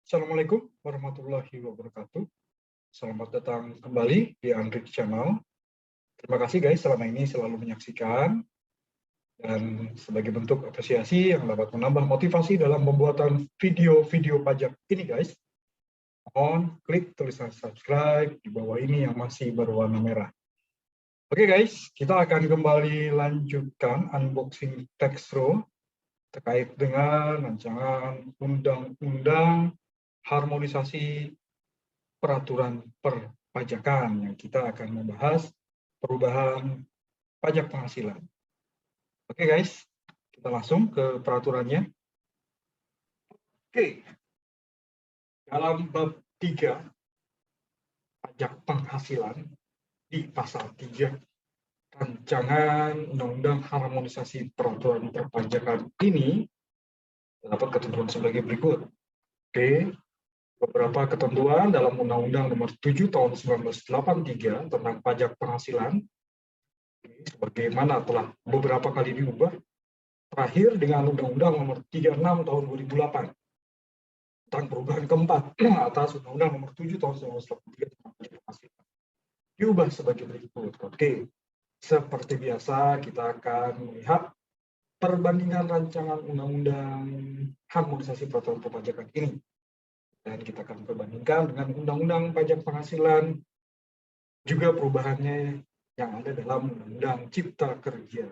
Assalamualaikum warahmatullahi wabarakatuh. Selamat datang kembali di Andrik Channel. Terima kasih guys selama ini selalu menyaksikan dan sebagai bentuk apresiasi yang dapat menambah motivasi dalam pembuatan video-video pajak ini guys. Mohon klik tulisan subscribe di bawah ini yang masih berwarna merah. Oke guys, kita akan kembali lanjutkan unboxing Textro terkait dengan rancangan undang-undang harmonisasi peraturan perpajakan yang kita akan membahas perubahan pajak penghasilan. Oke guys, kita langsung ke peraturannya. Oke, dalam bab 3 pajak penghasilan di pasal 3 rancangan undang-undang harmonisasi peraturan perpajakan ini terdapat ketentuan sebagai berikut. Oke, beberapa ketentuan dalam Undang-Undang Nomor 7 Tahun 1983 tentang pajak penghasilan sebagaimana telah beberapa kali diubah, terakhir dengan Undang-Undang Nomor 36 Tahun 2008 tentang perubahan keempat atas Undang-Undang Nomor 7 Tahun 1983 tentang pajak penghasilan. Diubah sebagai berikut. Oke, seperti biasa kita akan melihat perbandingan rancangan Undang-Undang harmonisasi peraturan perpajakan ini. Dan kita akan perbandingkan dengan Undang-Undang Pajak Penghasilan, juga perubahannya yang ada dalam Undang-Undang Cipta Kerja.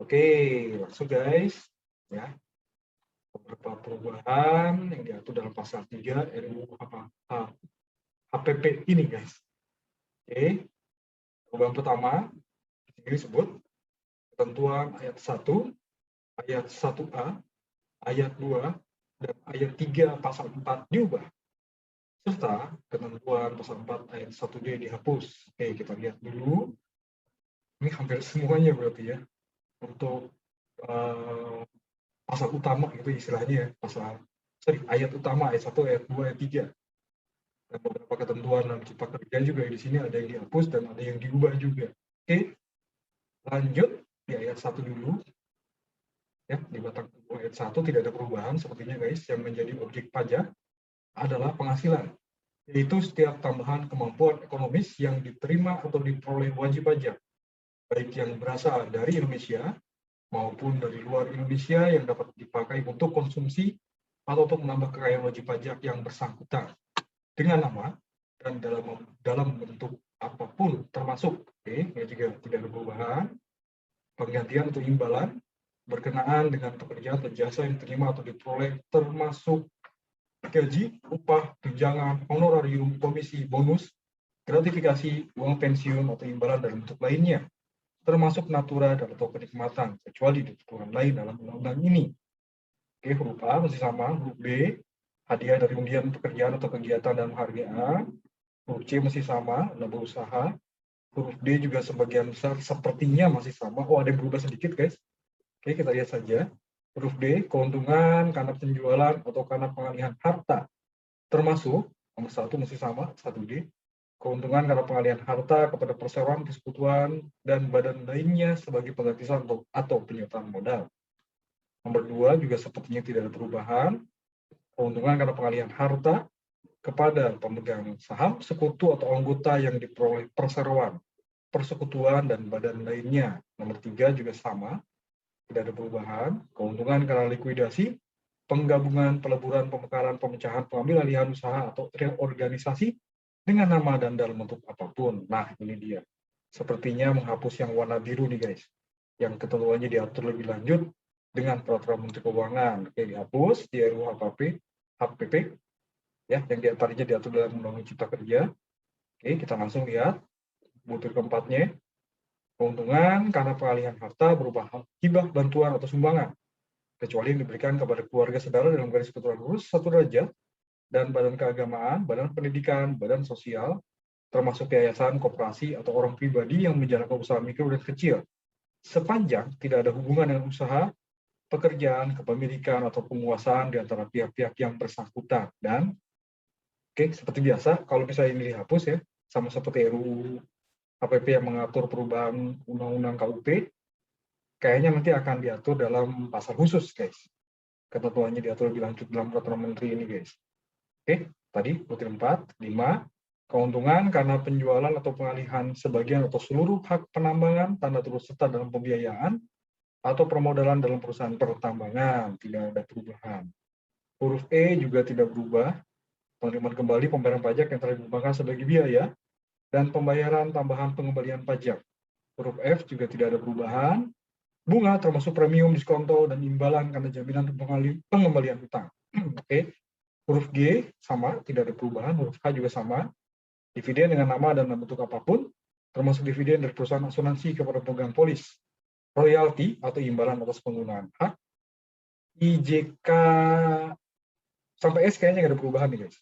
Oke, langsung guys. Ya, beberapa perubahan yang diatur dalam pasal 3 RUU HPP ini guys. Oke, perubahan pertama ini disebut ketentuan ayat 1, ayat 1A, ayat 2, dan ayat 3 pasal 4 diubah. Serta ketentuan pasal 4 ayat 1D dihapus. Oke, kita lihat dulu. Ini hampir semuanya berarti ya. Untuk pasal utama gitu istilahnya ya. Ayat utama, ayat 1, ayat 2, ayat 3. Dan beberapa ketentuan dalam Cipta Kerja juga di sini ada yang dihapus dan ada yang diubah juga. Oke, lanjut di ayat 1 dulu. Ya, di batang ayat 1 tidak ada perubahan sepertinya guys. Yang menjadi objek pajak adalah penghasilan, yaitu setiap tambahan kemampuan ekonomis yang diterima atau diperoleh wajib pajak, baik yang berasal dari Indonesia maupun dari luar Indonesia yang dapat dipakai untuk konsumsi atau untuk menambah kekayaan wajib pajak yang bersangkutan dengan nama dan dalam bentuk apapun termasuk, ini juga tidak ada perubahan, penggantian atau imbalan berkenaan dengan pekerjaan atau jasa yang diterima atau diperoleh termasuk gaji, upah, tunjangan, honorarium, komisi, bonus, gratifikasi, uang pensiun atau imbalan dalam bentuk lainnya, termasuk natura dan atau kenikmatan, kecuali di ketentuan lain dalam undang-undang ini. Oke, huruf A masih sama, huruf B, hadiah dari undian pekerjaan atau kegiatan dan penghargaan, huruf C masih sama, laba usaha, huruf D juga sebagian besar sepertinya masih sama, ada yang berubah sedikit guys. Oke, kita lihat saja. Huruf D, keuntungan karena penjualan atau karena pengalihan harta, termasuk nomor 1 masih sama, 1D, keuntungan karena pengalihan harta kepada perseroan, persekutuan, dan badan lainnya sebagai pengganti atau penyertaan modal. Nomor 2 juga sepertinya tidak ada perubahan, keuntungan karena pengalihan harta kepada pemegang saham, sekutu atau anggota yang diperoleh perseroan, persekutuan, dan badan lainnya. Nomor 3 juga sama, tidak ada perubahan, keuntungan karena likuidasi, penggabungan, peleburan, pemekaran, pemecahan, pengambil alihan usaha atau reorganisasi dengan nama dan dalam bentuk apapun. Nah, ini dia. Sepertinya menghapus yang warna biru nih guys. Yang ketentuannya diatur lebih lanjut dengan peraturan Menteri Keuangan. Oke, dihapus di RUU HPP ya, yang diantaranya diatur dalam Undang-Undang Cipta Kerja. Oke, kita langsung lihat butir keempatnya. Keuntungan karena pengalihan harta berupa hibah, bantuan, atau sumbangan, kecuali yang diberikan kepada keluarga saudara dalam garis keturunan lurus 1 derajat, dan badan keagamaan, badan pendidikan, badan sosial, termasuk yayasan, koperasi, atau orang pribadi yang menjalankan usaha mikro dan kecil, sepanjang tidak ada hubungan dengan usaha, pekerjaan, kepemilikan, atau penguasaan di antara pihak-pihak yang bersangkutan. Dan, seperti biasa, kalau misalnya ini dihapus ya, sama seperti RUU HPP yang mengatur perubahan Undang-Undang KUP, kayaknya nanti akan diatur dalam pasal khusus, guys. Ketentuannya diatur lebih lanjut dalam peraturan menteri ini, guys. Oke, tadi butir 4, 5. Keuntungan karena penjualan atau pengalihan sebagian atau seluruh hak penambangan, tanda turut serta dalam pembiayaan, atau permodalan dalam perusahaan pertambangan, tidak ada perubahan. Huruf E juga tidak berubah, penerimaan kembali pembayaran pajak yang telah diubahkan sebagai biaya, dan pembayaran tambahan pengembalian pajak. Huruf F juga tidak ada perubahan, bunga termasuk premium, diskonto, dan imbalan karena jaminan pengembalian utang. Oke. Huruf G sama, tidak ada perubahan. Huruf H juga sama. Dividen dengan nama dan bentuk apapun, termasuk dividen dari perusahaan asuransi kepada pemegang polis. Royalti atau imbalan atas penggunaan hak. IJK sampai S kayaknya nggak ada perubahan nih, guys.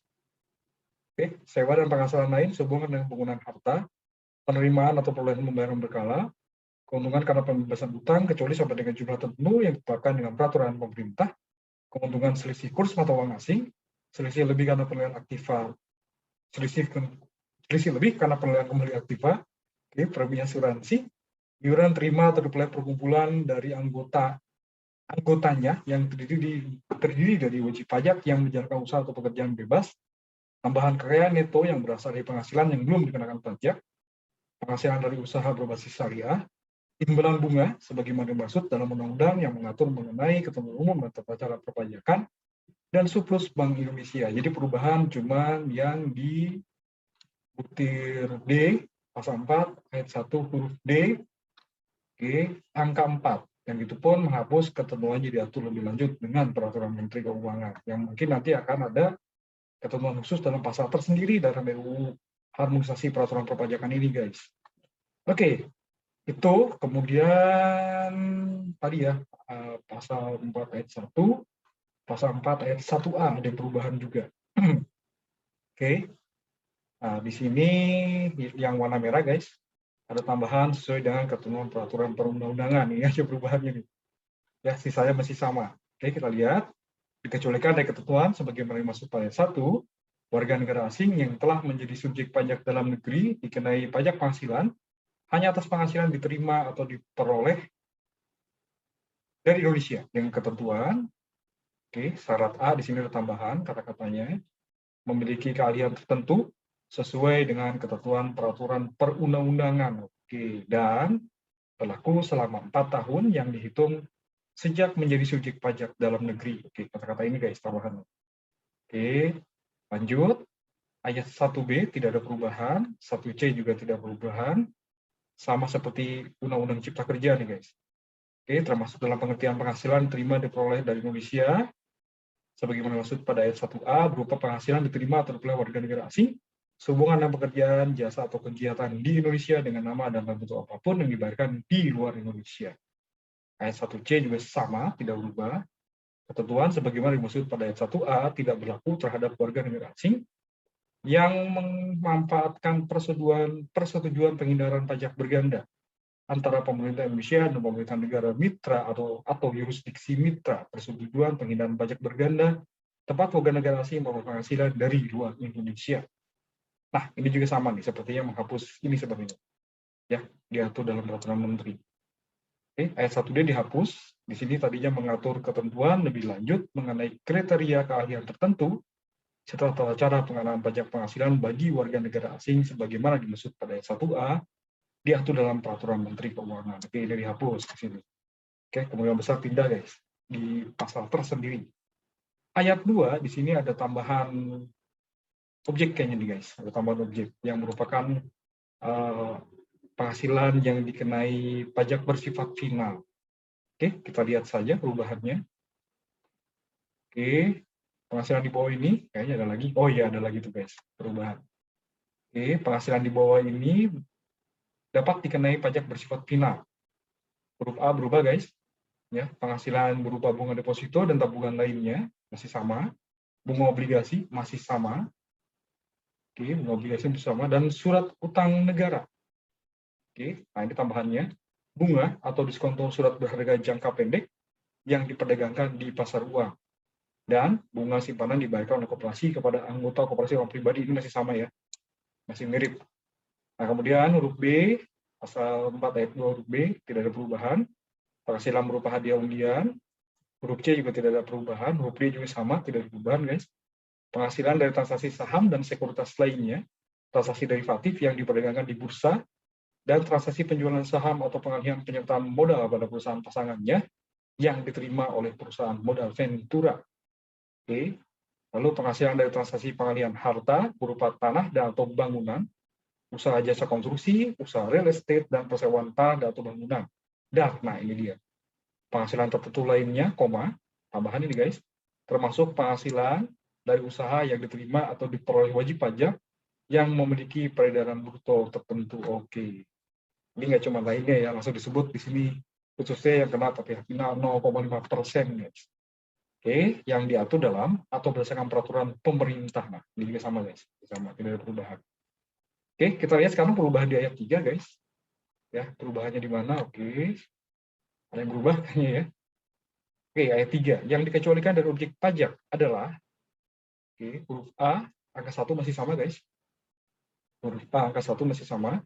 Oke, sewa dan penghasilan lain sehubungan dengan penggunaan harta, penerimaan atau perolehan pembayaran berkala, keuntungan karena pembebasan utang kecuali sampai dengan jumlah tertentu yang ditetapkan dengan peraturan pemerintah, keuntungan selisih kurs mata uang asing, selisih lebih karena penilaian aktiva, selisih lebih karena penilaian kembali aktiva, oke, premi asuransi, iuran terima atau diperoleh perkumpulan dari anggotanya yang terdiri dari wajib pajak yang menjalankan usaha atau pekerjaan bebas, tambahan kekayaan neto yang berasal dari penghasilan yang belum dikenakan pajak, penghasilan dari usaha berbasis syariah, imbalan bunga sebagaimana dimaksud dalam undang-undang yang mengatur mengenai ketentuan umum dan tata cara perpajakan, dan surplus Bank Indonesia. Jadi perubahan cuma yang di butir D, pasal 4, ayat 1, huruf D, angka 4. Yang itu pun menghapus ketentuannya diatur lebih lanjut dengan peraturan Menteri Keuangan. Yang mungkin nanti akan ada ketentuan khusus dalam pasal tersendiri dalam RUU harmonisasi peraturan perpajakan ini, guys. Oke, itu kemudian tadi ya, pasal 4 ayat 1, pasal 4 ayat 1A ada perubahan juga. Oke. Nah, di sini yang warna merah, guys, ada tambahan sesuai dengan ketentuan peraturan perundang-undangan. Ini aja perubahannya nih. Ya, sisanya masih sama. Oke, kita lihat. Dikecualikan dari ketentuan sebagaimana dimaksud pada 1, warga negara asing yang telah menjadi subjek pajak dalam negeri dikenai pajak penghasilan hanya atas penghasilan diterima atau diperoleh dari Indonesia dengan ketentuan. Oke, syarat A di sini ada tambahan kata-katanya, memiliki keahlian tertentu sesuai dengan ketentuan peraturan perundang-undangan. Oke, dan berlaku selama 4 tahun yang dihitung sejak menjadi subjek pajak dalam negeri. Oke, kata-kata ini guys tambahan. Oke, lanjut. Ayat 1B tidak ada perubahan, 1C juga tidak perubahan, sama seperti Undang-Undang Cipta Kerja nih guys. Oke, termasuk dalam pengertian penghasilan diterima diperoleh dari Indonesia, sebagaimana maksud pada ayat 1A berupa penghasilan diterima atau diperoleh warga negara asing sehubungan dengan pekerjaan, jasa, atau kegiatan di Indonesia dengan nama dan bentuk apapun yang dibayarkan di luar Indonesia. Ayat 1C juga sama, tidak berubah. Ketentuan sebagaimana dimaksud pada ayat 1A tidak berlaku terhadap warga negara asing yang memanfaatkan persetujuan penghindaran pajak berganda antara pemerintah Indonesia dan pemerintah negara mitra atau yurisdiksi mitra, persetujuan penghindaran pajak berganda tempat warga negara asing memperoleh penghasilan dari luar Indonesia. Nah, ini juga sama nih, sepertinya menghapus ini sepertinya. Ya, diatur dalam peraturan menteri. Oke, ayat 1D dihapus. Di sini tadinya mengatur ketentuan lebih lanjut mengenai kriteria keahlian tertentu serta tata cara pengenaan pajak penghasilan bagi warga negara asing sebagaimana dimaksud pada ayat 1A diatur dalam peraturan Menteri Keuangan. Oke, ini dihapus di sini. Oke, kemungkinan besar pindah guys di pasal tersendiri. Ayat 2 di sini ada tambahan objek kayaknya nih guys, ada tambahan objek yang merupakan penghasilan yang dikenai pajak bersifat final. Oke, kita lihat saja perubahannya. Oke, penghasilan di bawah ini kayaknya ada lagi. Oh iya, ada lagi tuh guys, perubahan. Oke, penghasilan di bawah ini dapat dikenai pajak bersifat final. Huruf A berubah guys. Ya, penghasilan berupa bunga deposito dan tabungan lainnya masih sama. Bunga obligasi masih sama. Oke, bunga obligasi masih sama dan surat utang negara. Oke, nah ini tambahannya. Bunga atau diskonto surat berharga jangka pendek yang diperdagangkan di pasar uang. Dan bunga simpanan dibayarkan oleh koperasi kepada anggota koperasi orang pribadi, ini masih sama ya, masih mirip. Nah, kemudian huruf B, pasal 4 ayat 2 huruf B, tidak ada perubahan. Penghasilan berupa hadiah undian, Huruf C juga tidak ada perubahan, huruf D juga sama, tidak ada perubahan, guys. Penghasilan dari transaksi saham dan sekuritas lainnya, transaksi derivatif yang diperdagangkan di bursa, dan transaksi penjualan saham atau pengalihan penyertaan modal pada perusahaan pasangannya yang diterima oleh perusahaan modal Ventura. Oke. Lalu penghasilan dari transaksi pengalihan harta berupa tanah dan atau bangunan, usaha jasa konstruksi, usaha real estate, dan persewaan tanah dan atau bangunan. Dan, nah ini dia. Penghasilan tertentu lainnya, tambahan ini guys, termasuk penghasilan dari usaha yang diterima atau diperoleh wajib pajak yang memiliki peredaran bruto tertentu. Oke. Ini nggak cuma lainnya ya, langsung disebut di sini khususnya yang kena tapi 0,5%, guys. Oke, yang diatur dalam atau berdasarkan peraturan pemerintah. Nah, ini juga sama guys, sama, tidak ada perubahan. Oke, kita lihat sekarang perubahan di ayat 3 guys. Ya, perubahannya di mana? Oke. Ada yang berubah kayaknya ya. Oke, ayat 3. Yang dikecualikan dari objek pajak adalah huruf A, angka 1 masih sama guys. Huruf A, angka 1 masih sama.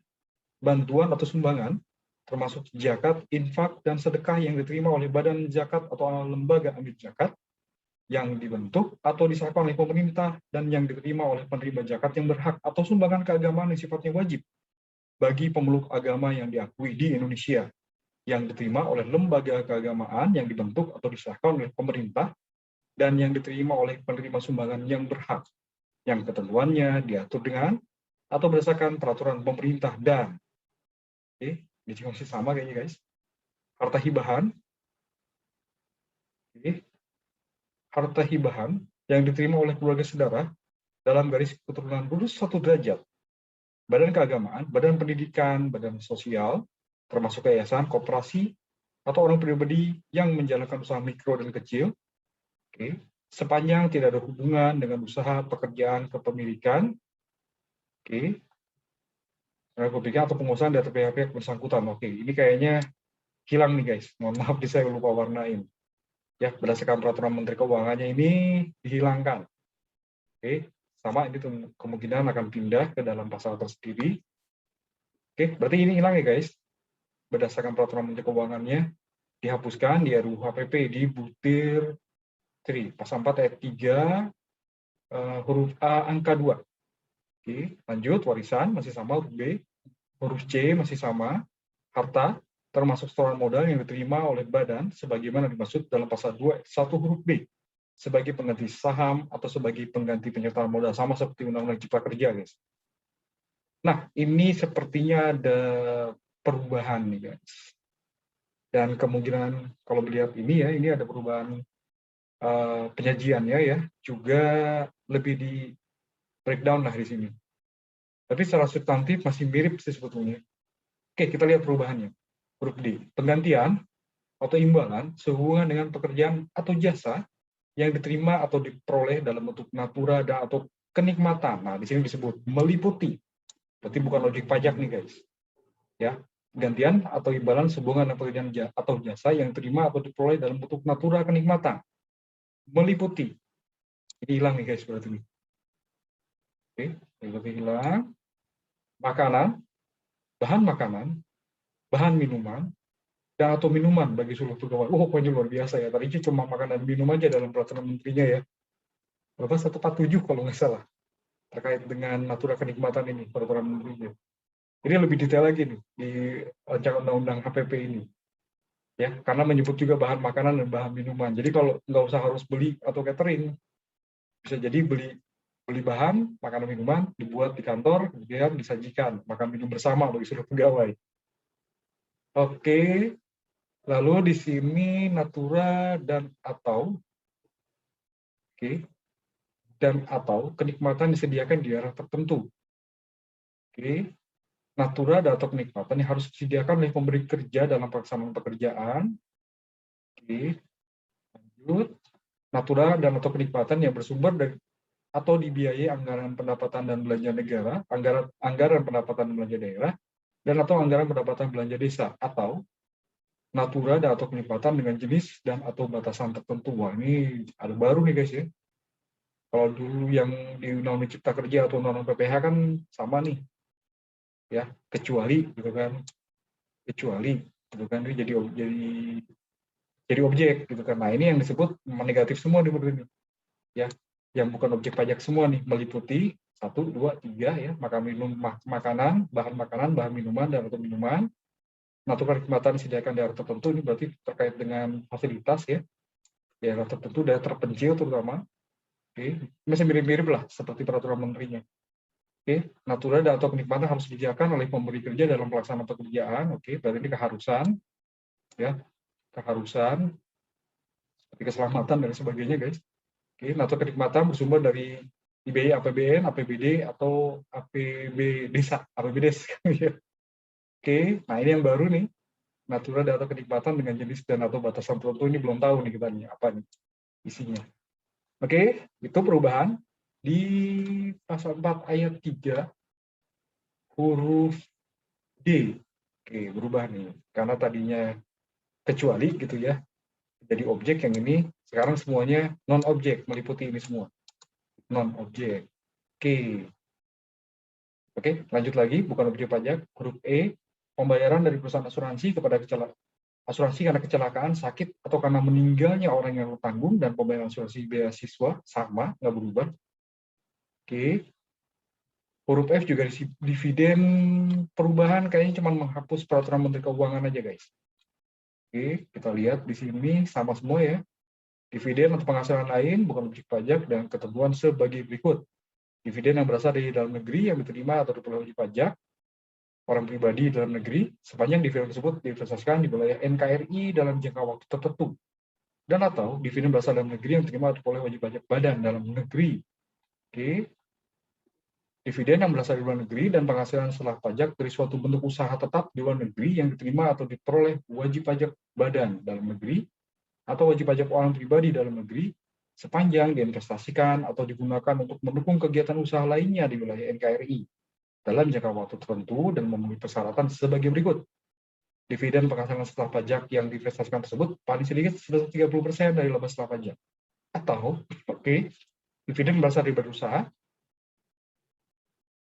Bantuan atau sumbangan, termasuk zakat, infak, dan sedekah yang diterima oleh badan zakat atau lembaga amil zakat, yang dibentuk atau disahkan oleh pemerintah dan yang diterima oleh penerima zakat yang berhak atau sumbangan keagamaan yang sifatnya wajib bagi pemeluk agama yang diakui di Indonesia yang diterima oleh lembaga keagamaan yang dibentuk atau disahkan oleh pemerintah dan yang diterima oleh penerima sumbangan yang berhak yang ketentuannya diatur dengan atau berdasarkan peraturan pemerintah dan ini juga masih sama kayaknya guys. Harta hibahan harta hibahan yang diterima oleh keluarga saudara dalam garis keturunan lurus 1 derajat, badan keagamaan, badan pendidikan, badan sosial, termasuk yayasan, koperasi, atau orang pribadi yang menjalankan usaha mikro dan kecil, sepanjang tidak ada hubungan dengan usaha pekerjaan kepemilikan, atau pengusahaan dari pihak-pihak bersangkutan. Oke, ini kayaknya hilang nih guys. Mohon maaf, saya lupa warnain. Ya, berdasarkan peraturan Menteri Keuangannya ini dihilangkan. Oke, sama ini kemungkinan akan pindah ke dalam pasal tersendiri. Oke, berarti ini hilang ya guys. Berdasarkan peraturan Menteri Keuangannya dihapuskan di RUU HPP di butir 3, pasal 4 ayat 3 huruf A angka 2. Oke, lanjut warisan masih sama huruf B, huruf C masih sama, harta termasuk setoran modal yang diterima oleh badan sebagaimana dimaksud dalam pasal 2 1 huruf B sebagai pengganti saham atau sebagai pengganti penyertaan modal, sama seperti Undang-Undang Cipta Kerja guys. Nah, ini sepertinya ada perubahan nih guys. Dan kemungkinan kalau melihat ini ya, ini ada perubahan penyajiannya ya, juga lebih di breakdown lah di sini. Tapi secara substantif masih mirip sih sebetulnya. Oke, kita lihat perubahannya. Huruf D, penggantian atau imbalan sehubungan dengan pekerjaan atau jasa yang diterima atau diperoleh dalam bentuk natura dan atau kenikmatan. Nah, di sini disebut meliputi. Berarti bukan logik pajak nih guys. Ya, penggantian atau imbalan sehubungan dengan pekerjaan atau jasa yang diterima atau diperoleh dalam bentuk natura kenikmatan. Meliputi. Ini hilang nih guys berarti. Oke, berarti hilang. Makanan, bahan minuman, dan atau minuman bagi seluruh pegawai. Oh, pokoknya luar biasa ya. Tadi cuma makan dan minum aja dalam peraturan menterinya ya. Berapa 147 kalau nggak salah. Terkait dengan natura kenikmatan ini, peraturan menterinya. Jadi lebih detail lagi nih di rancangan undang-undang HPP ini. Ya, karena menyebut juga bahan makanan dan bahan minuman. Jadi kalau nggak usah harus beli atau catering, bisa jadi beli bahan, makanan minuman, dibuat di kantor, kemudian disajikan, makan minum bersama bagi seluruh pegawai. Oke, lalu di sini natura dan atau kenikmatan disediakan di daerah tertentu. Natura dan atau kenikmatan yang harus disediakan oleh pemberi kerja dalam pelaksanaan pekerjaan. Lanjut, natura dan atau kenikmatan yang bersumber dari atau dibiayai anggaran pendapatan dan belanja negara, anggaran pendapatan dan belanja daerah, dan atau anggaran pendapatan belanja desa, atau natura dan atau kenikmatan dengan jenis dan atau batasan tertentu. Wah, ini ada baru nih guys ya. Kalau dulu yang di Undang-Undang Cipta Kerja atau Undang-Undang PPH kan sama nih, ya, kecuali gitu kan, ini jadi jadi objek gitu kan. Nah, ini yang disebut negatif semua di modul ini. Ya, yang bukan objek pajak semua nih, meliputi 1, 2, 3 ya, makanan, bahan minuman dan atau minuman. Natural kenikmatan disediakan daerah tertentu, ini berarti terkait dengan fasilitas ya, daerah tertentu, daerah terpencil terutama. Oke, masih mirip-mirip lah seperti peraturan menterinya. Oke, natural dan atau kenikmatan harus disediakan oleh pemberi kerja dalam pelaksanaan pekerjaan. Oke, berarti ini keharusan ya, keharusan seperti keselamatan dan sebagainya, guys. Oke, natural kenikmatan bersumber dari IBI, APBN, APBD atau APB desa, APBDes. Oke, nah ini yang baru nih, natural dan atau kenikmatan dengan jenis dan atau batasan tertentu, ini belum tahu nih kita nih apa nih isinya. Oke, itu perubahan di pasal 4 ayat 3 huruf D. Oke, berubah nih. Karena tadinya kecuali gitu ya, jadi objek, yang ini sekarang semuanya non-objek, meliputi ini semua. Non-objek. Oke. Oke, lanjut lagi, bukan objek pajak. Huruf E, pembayaran dari perusahaan asuransi kepada asuransi karena kecelakaan, sakit, atau karena meninggalnya orang yang bertanggung, dan pembayaran asuransi beasiswa sama, nggak berubah. Oke. Huruf F juga dividen perubahan, kayaknya cuma menghapus peraturan Menteri Keuangan aja, guys. Oke, kita lihat di sini sama semua ya. Dividen atau penghasilan lain bukan objek pajak dan ketentuan sebagai berikut. Dividen yang berasal dari dalam negeri yang diterima atau diperoleh wajib pajak orang pribadi dalam negeri sepanjang dividen tersebut diinvestasikan di wilayah NKRI dalam jangka waktu tertentu, dan atau dividen berasal dalam negeri yang diterima atau diperoleh wajib pajak badan dalam negeri. Oke. Dividen yang berasal dari luar negeri dan penghasilan setelah pajak dari suatu bentuk usaha tetap di luar negeri yang diterima atau diperoleh wajib pajak badan dalam negeri atau wajib pajak orang pribadi dalam negeri sepanjang diinvestasikan atau digunakan untuk mendukung kegiatan usaha lainnya di wilayah NKRI dalam jangka waktu tertentu dan memenuhi persyaratan sebagai berikut. Dividen penghasilan setelah pajak yang diinvestasikan tersebut paling sedikit sebesar 30% dari laba setelah pajak. Atau, dividen berasal dari berusaha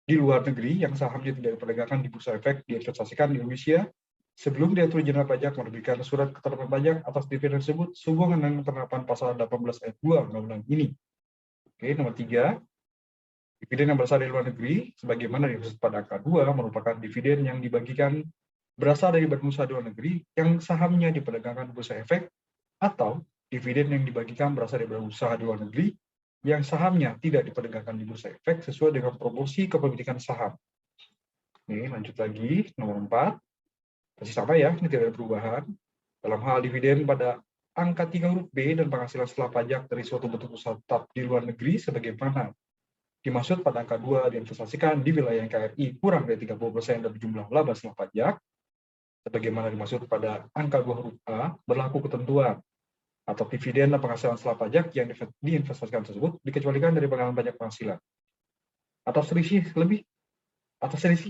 di luar negeri yang sahamnya tidak diperdagangkan di bursa efek diinvestasikan di Indonesia sebelum Direktur Jenderal Pajak menerbitkan surat keterangan pajak atas dividen tersebut sehubungan dengan penerapan pasal 18 ayat 2 undang-undang ini. Oke, nomor 3, dividen yang berasal dari luar negeri sebagaimana dimaksud pada angka 2 merupakan dividen yang dibagikan berasal dari badan usaha di luar negeri yang sahamnya diperdagangkan di bursa efek, atau dividen yang dibagikan berasal dari badan usaha di luar negeri yang sahamnya tidak diperdagangkan di bursa efek sesuai dengan proporsi kepemilikan saham. Oke, lanjut lagi, nomor 4. Masih sama ya, ini tidak ada perubahan. Dalam hal dividen pada angka 3 huruf B dan penghasilan setelah pajak dari suatu bentuk usaha tetap di luar negeri sebagaimana dimaksud pada angka 2 diinvestasikan di wilayah NKRI kurang dari 30% dari jumlah laba setelah pajak, sebagaimana dimaksud pada angka 2 huruf A, berlaku ketentuan atau dividen dan penghasilan setelah pajak yang diinvestasikan tersebut dikecualikan dari pengenalan pajak penghasilan. Atau selisih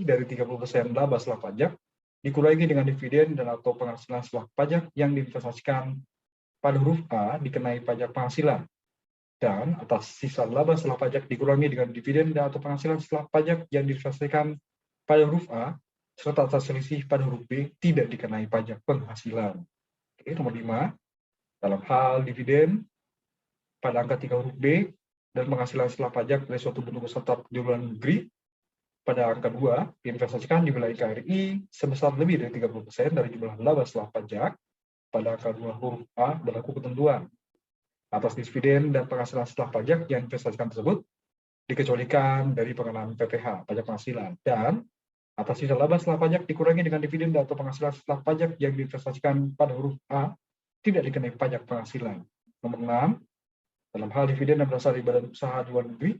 dari 30% laba setelah pajak dikurangi dengan dividen dan atau penghasilan setelah pajak yang diinvestasikan pada huruf A dikenai pajak penghasilan, dan atas sisa laba setelah pajak dikurangi dengan dividen dan atau penghasilan setelah pajak yang diinvestasikan pada huruf A, serta atas selisih pada huruf B tidak dikenai pajak penghasilan. Oke, nomor 5. Dalam hal dividen pada angka 3 huruf B dan penghasilan setelah pajak dari suatu bentuk usaha tetap di luar negeri pada angka 2 diinvestasikan di wilayah KRI sebesar lebih dari 30% dari jumlah laba setelah pajak pada angka 2 huruf A berlaku ketentuan. Atas dividen dan penghasilan setelah pajak yang diinvestasikan tersebut dikecualikan dari pengenaan PPh, pajak penghasilan, dan atas sisa laba setelah pajak dikurangi dengan dividen atau penghasilan setelah pajak yang diinvestasikan pada huruf A tidak dikenai pajak penghasilan. Nomor 6. Dalam hal dividen yang berasal dari badan usaha di luar negeri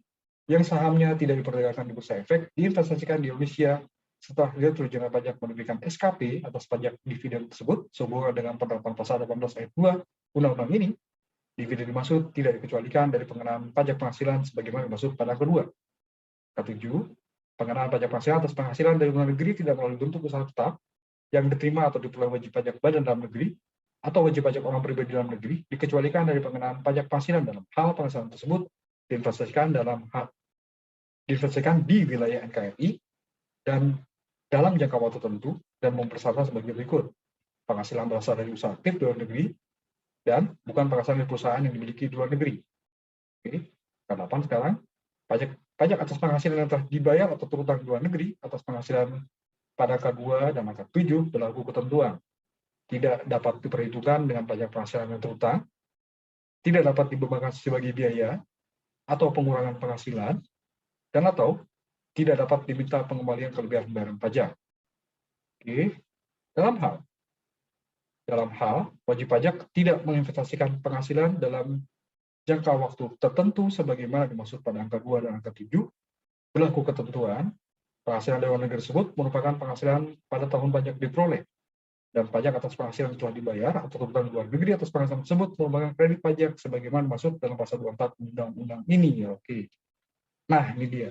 yang sahamnya tidak diperdagangkan di bursa efek diinvestasikan di Indonesia setelah Direktur Jenderal Pajak menerbitkan SKP atas pajak dividen tersebut sehubungan dengan penerapan pasal 18 ayat 2 undang-undang ini, dividen dimaksud tidak dikecualikan dari pengenaan pajak penghasilan sebagaimana dimaksud pada kedua. Ketujuh, pengenaan pajak penghasilan atas penghasilan dari luar negeri tidak melalui bentuk usaha tetap yang diterima atau diperoleh wajib pajak badan dalam negeri atau wajib pajak orang pribadi dalam negeri dikecualikan dari pengenaan pajak penghasilan dalam hal penghasilan tersebut diinvestasikan di wilayah NKRI dan dalam jangka waktu tertentu dan mempersyaratkan sebagai berikut. Penghasilan berasal dari usaha aktif di luar negeri dan bukan penghasilan dari perusahaan yang dimiliki di luar negeri. Oke, ke-8 sekarang, pajak atas penghasilan yang telah dibayar atau terutang di luar negeri atas penghasilan pada angka 2 dan angka 7 berlaku ketentuan. Tidak dapat diperhitungkan dengan pajak penghasilan yang terutang, tidak dapat dibebankan sebagai biaya atau pengurangan penghasilan, dan atau tidak dapat diminta pengembalian kelebihan pembayaran pajak. Oke, dalam hal wajib pajak tidak menginvestasikan penghasilan dalam jangka waktu tertentu sebagaimana dimaksud pada angka 2 dan angka 7, berlaku ketentuan penghasilan dari luar negeri tersebut merupakan penghasilan pada tahun pajak diperoleh, dan pajak atas penghasilan telah dibayar atau terutang di luar negeri atas penghasilan tersebut merupakan kredit pajak sebagaimana dimaksud dalam pasal 24 undang-undang ini. Oke. Nah, ini dia.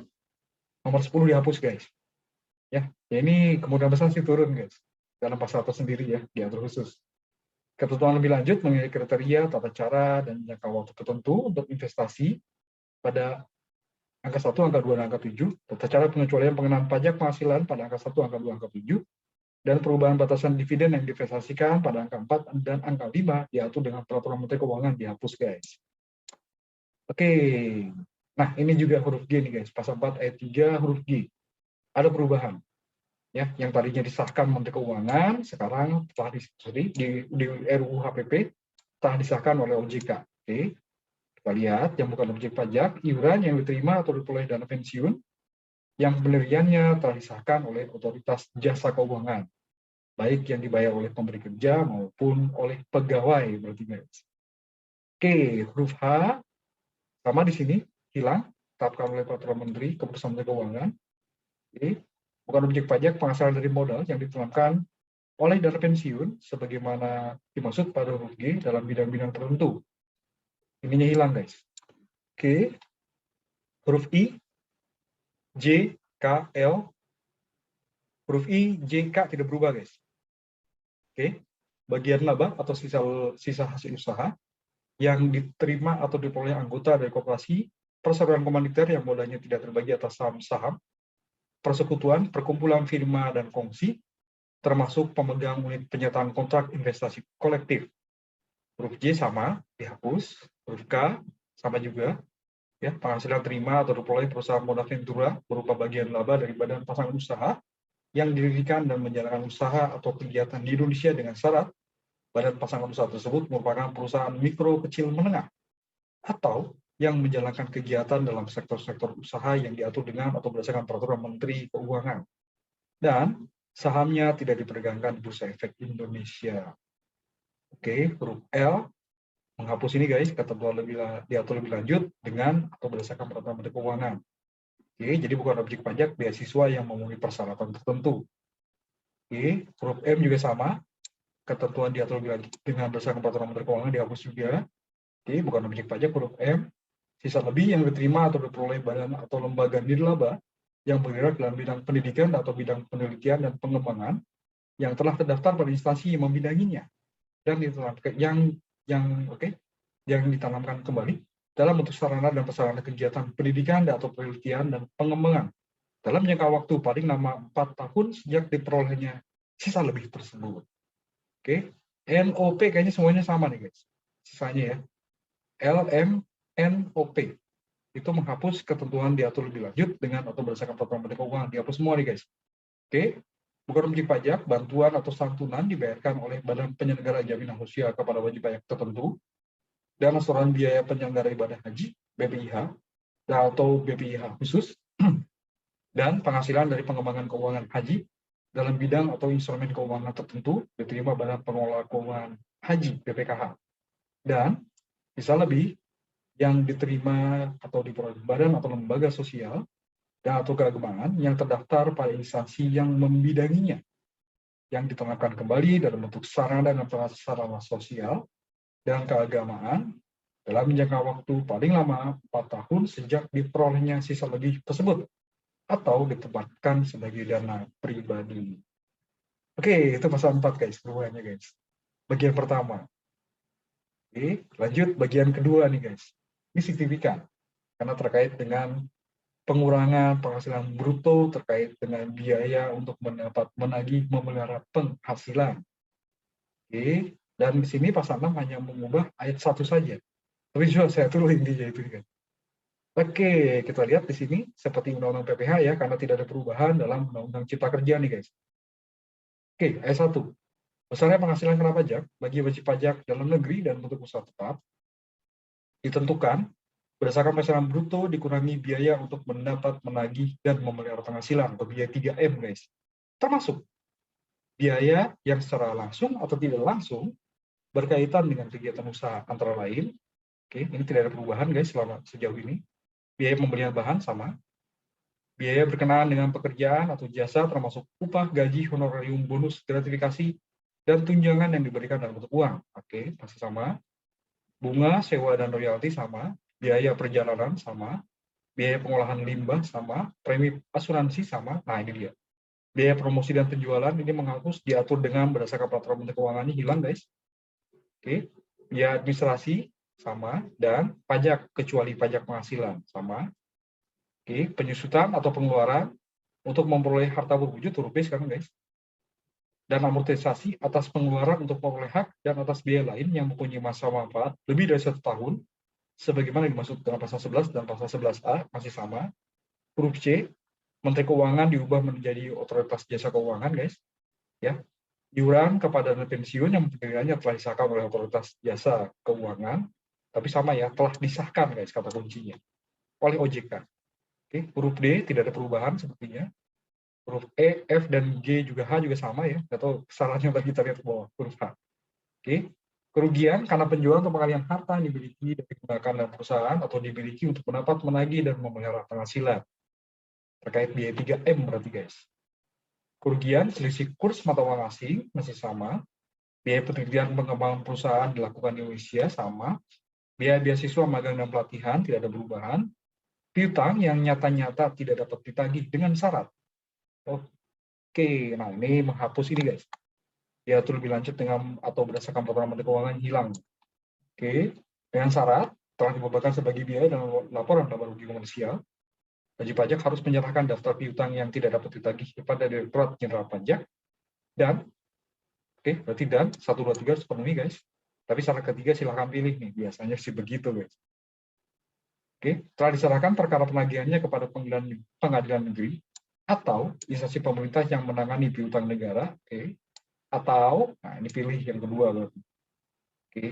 Nomor 10 dihapus, guys. Ya, ini kemungkinan besar sih turun, guys. Dalam pasal tersendiri ya, diatur khusus. Ketentuan lebih lanjut mengenai kriteria, tata cara, dan jangka waktu tertentu untuk investasi pada angka 1, angka 2, dan angka 7, tata cara pengecualian pengenaan pajak penghasilan pada angka 1, angka 2, angka 7, dan perubahan batasan dividen yang diinvestasikan pada angka 4 dan angka 5 diatur dengan peraturan Menteri Keuangan, dihapus, guys. Oke, nah ini juga huruf G nih, guys, pasal 4 ayat 3 huruf G. Ada perubahan. Ya, yang tadinya disahkan Menteri Keuangan, sekarang telah di RUU HPP telah disahkan oleh OJK. Oke, kita lihat yang bukan objek pajak, iuran yang diterima atau diperoleh dana pensiun, yang pendiriannya telah disahkan oleh otoritas jasa keuangan, baik yang dibayar oleh pemberi kerja maupun oleh pegawai, berarti, guys. Oke, huruf H sama di sini hilang, ditetapkan oleh peraturan Menteri, keputusan Menteri Keuangan. Oke, bukan objek pajak penghasilan dari modal yang ditanamkan oleh dana pensiun sebagaimana dimaksud pada huruf G dalam bidang-bidang tertentu. Ininya hilang, guys. Oke. Huruf I, J, K, L. Huruf I, J, K tidak berubah, guys. Oke. Bagian laba atau sisa hasil usaha yang diterima atau diperoleh anggota dari koperasi, perseroan komaniter yang modalnya tidak terbagi atas saham-saham, persekutuan, perkumpulan firma dan kongsi, termasuk pemegang unit penyertaan kontrak investasi kolektif. Huruf J sama, dihapus. Huruf K sama juga. Ya, penghasilan terima atau diperoleh perusahaan modal ventura berupa bagian laba dari badan pasangan usaha yang didirikan dan menjalankan usaha atau kegiatan di Indonesia dengan syarat badan pasangan usaha tersebut merupakan perusahaan mikro, kecil, menengah, atau yang menjalankan kegiatan dalam sektor-sektor usaha yang diatur dengan atau berdasarkan peraturan Menteri Keuangan. Dan sahamnya tidak diperdagangkan di Bursa Efek Indonesia. Oke, huruf L menghapus ini, guys, ketentuan diatur lebih lanjut dengan atau berdasarkan peraturan Menteri Keuangan. Oke, jadi bukan objek pajak beasiswa yang memenuhi persyaratan tertentu. Oke, huruf M juga sama, ketentuan diatur lebih lanjut dengan berdasarkan peraturan Menteri Keuangan, dihapus juga. Oke, bukan objek pajak. Huruf M, sisa lebih yang diterima atau diperoleh badan atau lembaga nirlaba yang bergerak dalam bidang pendidikan atau bidang penelitian dan pengembangan yang telah terdaftar pada instansi yang membidanginya dan yang ditanamkan kembali dalam bentuk sarana dan prasarana kegiatan pendidikan atau penelitian dan pengembangan dalam jangka waktu paling lama 4 tahun sejak diperolehnya sisa lebih tersebut. Oke, NOP kayaknya semuanya sama nih, guys. Sisanya ya. LMNOP itu menghapus ketentuan diatur lebih lanjut dengan atau berdasarkan peraturan Menteri Keuangan, dihapus semua nih, guys. Oke, bukan objek pajak, bantuan atau santunan dibayarkan oleh Badan Penyelenggara Jaminan Sosial kepada wajib pajak tertentu, dana setoran biaya penyelenggara ibadah haji (BPIH) atau BPIH khusus, dan penghasilan dari pengembangan keuangan haji dalam bidang atau instrumen keuangan tertentu diterima Badan Pengelola Keuangan Haji (BPKH). Dan sisa lebih yang diterima atau diperoleh badan atau lembaga sosial dan atau keagamaan yang terdaftar pada instansi yang membidanginya, yang ditanamkan kembali dalam bentuk sarana dan prasarana sosial dan keagamaan dalam jangka waktu paling lama 4 tahun sejak diperolehnya sisa lebih tersebut atau ditempatkan sebagai dana pribadi. Oke, itu pasal 4, guys, perubahannya, guys. Bagian pertama. Oke, lanjut bagian kedua nih, guys. Ini signifikan karena terkait dengan pengurangan penghasilan bruto terkait dengan biaya untuk menagih memelihara penghasilan. Oke, Dan di sini pasal 6 hanya mengubah ayat 1 saja. Tapi juga saya turun intinya itu kan. Oke, kita lihat di sini seperti Undang-Undang PPH ya, karena tidak ada perubahan dalam Undang-Undang Cipta Kerja nih guys. Oke, ayat 1. Besarnya penghasilan kena pajak bagi wajib pajak dalam negeri dan bentuk usaha tetap ditentukan berdasarkan penghasilan bruto dikurangi biaya untuk mendapat, menagih, dan memelihara penghasilan atau biaya 3M guys. Termasuk biaya yang secara langsung atau tidak langsung berkaitan dengan kegiatan usaha antara lain. Oke, ini tidak ada perubahan guys selama sejauh ini. Biaya pembelian bahan sama. Biaya berkenaan dengan pekerjaan atau jasa termasuk upah, gaji, honorarium, bonus, gratifikasi, dan tunjangan yang diberikan dalam bentuk uang. Oke, masih sama. Bunga, sewa, dan royalti sama. Biaya perjalanan sama. Biaya pengolahan limbah sama. Premi asuransi sama. Nah, ini dia. Biaya promosi dan penjualan ini menghapus diatur dengan berdasarkan peraturan Menteri Keuangannya hilang guys. Oke. Biaya administrasi sama, dan pajak kecuali pajak penghasilan sama. Oke, penyusutan atau pengeluaran untuk memperoleh harta berwujud huruf B sekarang guys. Dan amortisasi atas pengeluaran untuk memperoleh hak dan atas biaya lain yang mempunyai masa manfaat lebih dari 1 tahun, sebagaimana dimaksud dalam pasal 11 dan pasal 11A masih sama. Huruf C, Menteri Keuangan diubah menjadi otoritas jasa keuangan guys. Ya, iuran kepada dana pensiun yang pendiriannya telah disahkan oleh otoritas jasa keuangan. Tapi sama ya, telah disahkan guys kata kuncinya oleh OJK. Oke, huruf D tidak ada perubahan sepertinya. Huruf E, F, dan G juga H juga sama ya. Atau kesalahannya tadi kita lihat ke bawah huruf H. Oke, kerugian karena penjualan atau pengalihan harta yang dimiliki dan digunakan dalam perusahaan atau dimiliki untuk mendapat, menagih, dan memelihara penghasilan. Terkait biaya 3M berarti guys. Kerugian selisih kurs mata uang asing masih sama. Biaya penelitian pengembangan perusahaan dilakukan di Indonesia sama. Biaya beasiswa, magang, dan pelatihan tidak ada perubahan. Piutang yang nyata-nyata tidak dapat ditagih dengan syarat. Oke, nah ini menghapus ini guys. Diatur lebih lanjut dengan atau berdasarkan peraturan Menteri Keuangan hilang. Oke, dengan syarat telah dibebankan sebagai biaya dalam laporan laba rugi komersial. Wajib pajak harus menyerahkan daftar piutang yang tidak dapat ditagih kepada Direktorat Jenderal Pajak. Dan oke, berarti dan 1, 2, 3 harus penuhi guys. Tapi syarat ketiga silahkan pilih nih, biasanya sih begitu guys. Oke, telah diserahkan perkara penagihannya kepada pengadilan negeri atau instansi pemerintah yang menangani piutang negara. Oke, atau nah ini pilih yang kedua berarti. Oke,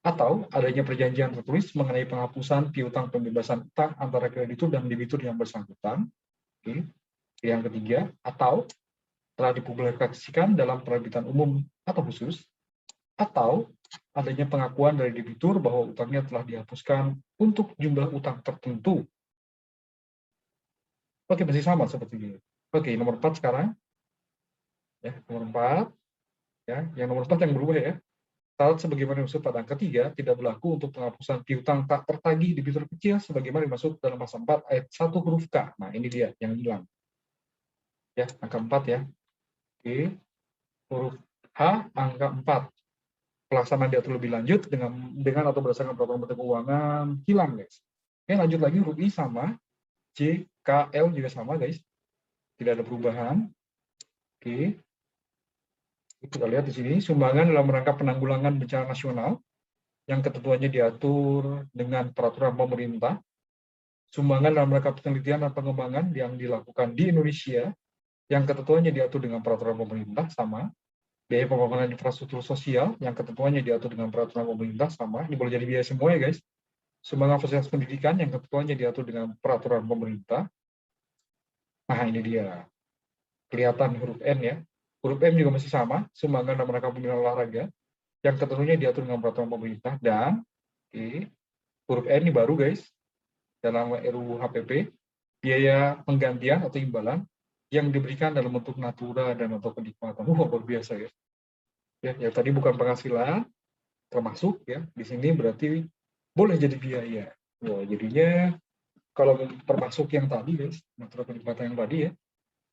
atau adanya perjanjian tertulis mengenai penghapusan piutang pembebasan utang antara kreditur dan debitur yang bersangkutan. Oke, yang ketiga, atau telah dipublikasikan dalam penerbitan umum atau khusus, atau adanya pengakuan dari debitur bahwa utangnya telah dihapuskan untuk jumlah utang tertentu. Oke, masih sama seperti ini. Oke, nomor 4 sekarang. Ya, nomor 4. Ya, yang nomor 4 yang berubah ya. Syarat sebagaimana dimaksud pada angka 3 tidak berlaku untuk penghapusan piutang tak tertagih debitur kecil sebagaimana dimaksud dalam pasal 4 ayat 1 huruf K. Nah, ini dia yang hilang. Ya, angka 4 ya. Oke. Huruf H, angka 4. Pelaksanaan diatur lebih lanjut dengan atau berdasarkan peraturan Menteri Keuangan hilang, guys. Oke, lanjut lagi huruf I sama, J, K, L juga sama, guys. Tidak ada perubahan. Oke. Kita lihat di sini sumbangan dalam rangka penanggulangan bencana nasional yang ketentuannya diatur dengan peraturan pemerintah. Sumbangan dalam rangka penelitian dan pengembangan yang dilakukan di Indonesia yang ketentuannya diatur dengan peraturan pemerintah sama. Biaya pembangunan infrastruktur sosial yang ketentuannya diatur dengan peraturan pemerintah sama. Ini boleh jadi biaya semua ya guys. Sumbangan fasilitas pendidikan yang ketentuannya diatur dengan peraturan pemerintah. Nah ini dia. Kelihatan huruf N ya. Huruf M juga masih sama. Sumbangan dalam rangka pembinaan olahraga yang ketentuannya diatur dengan peraturan pemerintah. Dan huruf N ini baru guys. Dalam RUU HPP. Biaya penggantian atau imbalan yang diberikan dalam bentuk natura dan atau kenikmatan. Luar biasa ya. Ya, tadi bukan penghasilan, termasuk ya di sini berarti boleh jadi biaya. Wah, jadinya kalau termasuk yang tadi guys, natura kenikmatan yang tadi ya,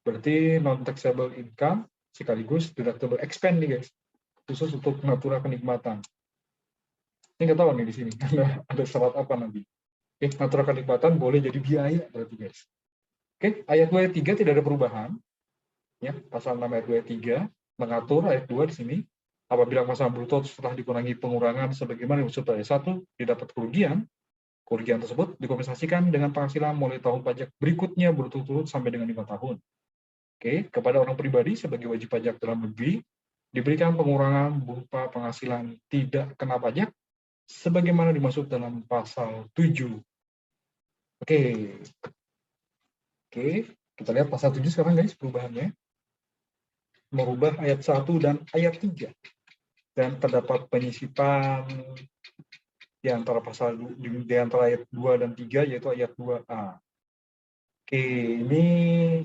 berarti non taxable income sekaligus deductible expense nih guys, khusus untuk natura kenikmatan. Ini nggak tahu nih di sini ada syarat apa nanti. Oke, natura kenikmatan boleh jadi biaya berarti guys. Oke, ayat 2 ayat 3 tidak ada perubahan. Ya, pasal 6 ayat 2 ayat 3 mengatur ayat 2 di sini Apabila penghasilan bruto setelah dikurangi pengurangan sebagaimana dimaksud pada ayat 1, didapat kerugian tersebut dikompensasikan dengan penghasilan mulai tahun pajak berikutnya berturut-turut sampai dengan 5 tahun. Oke, kepada orang pribadi sebagai wajib pajak dalam negeri, diberikan pengurangan berupa penghasilan tidak kena pajak sebagaimana dimaksud dalam pasal 7. Oke. Oke, kita lihat pasal 7 sekarang guys, perubahannya. Merubah ayat 1 dan ayat 3. Dan terdapat penyisipan di antara di antara ayat 2 dan 3, yaitu ayat 2A. Oke, ini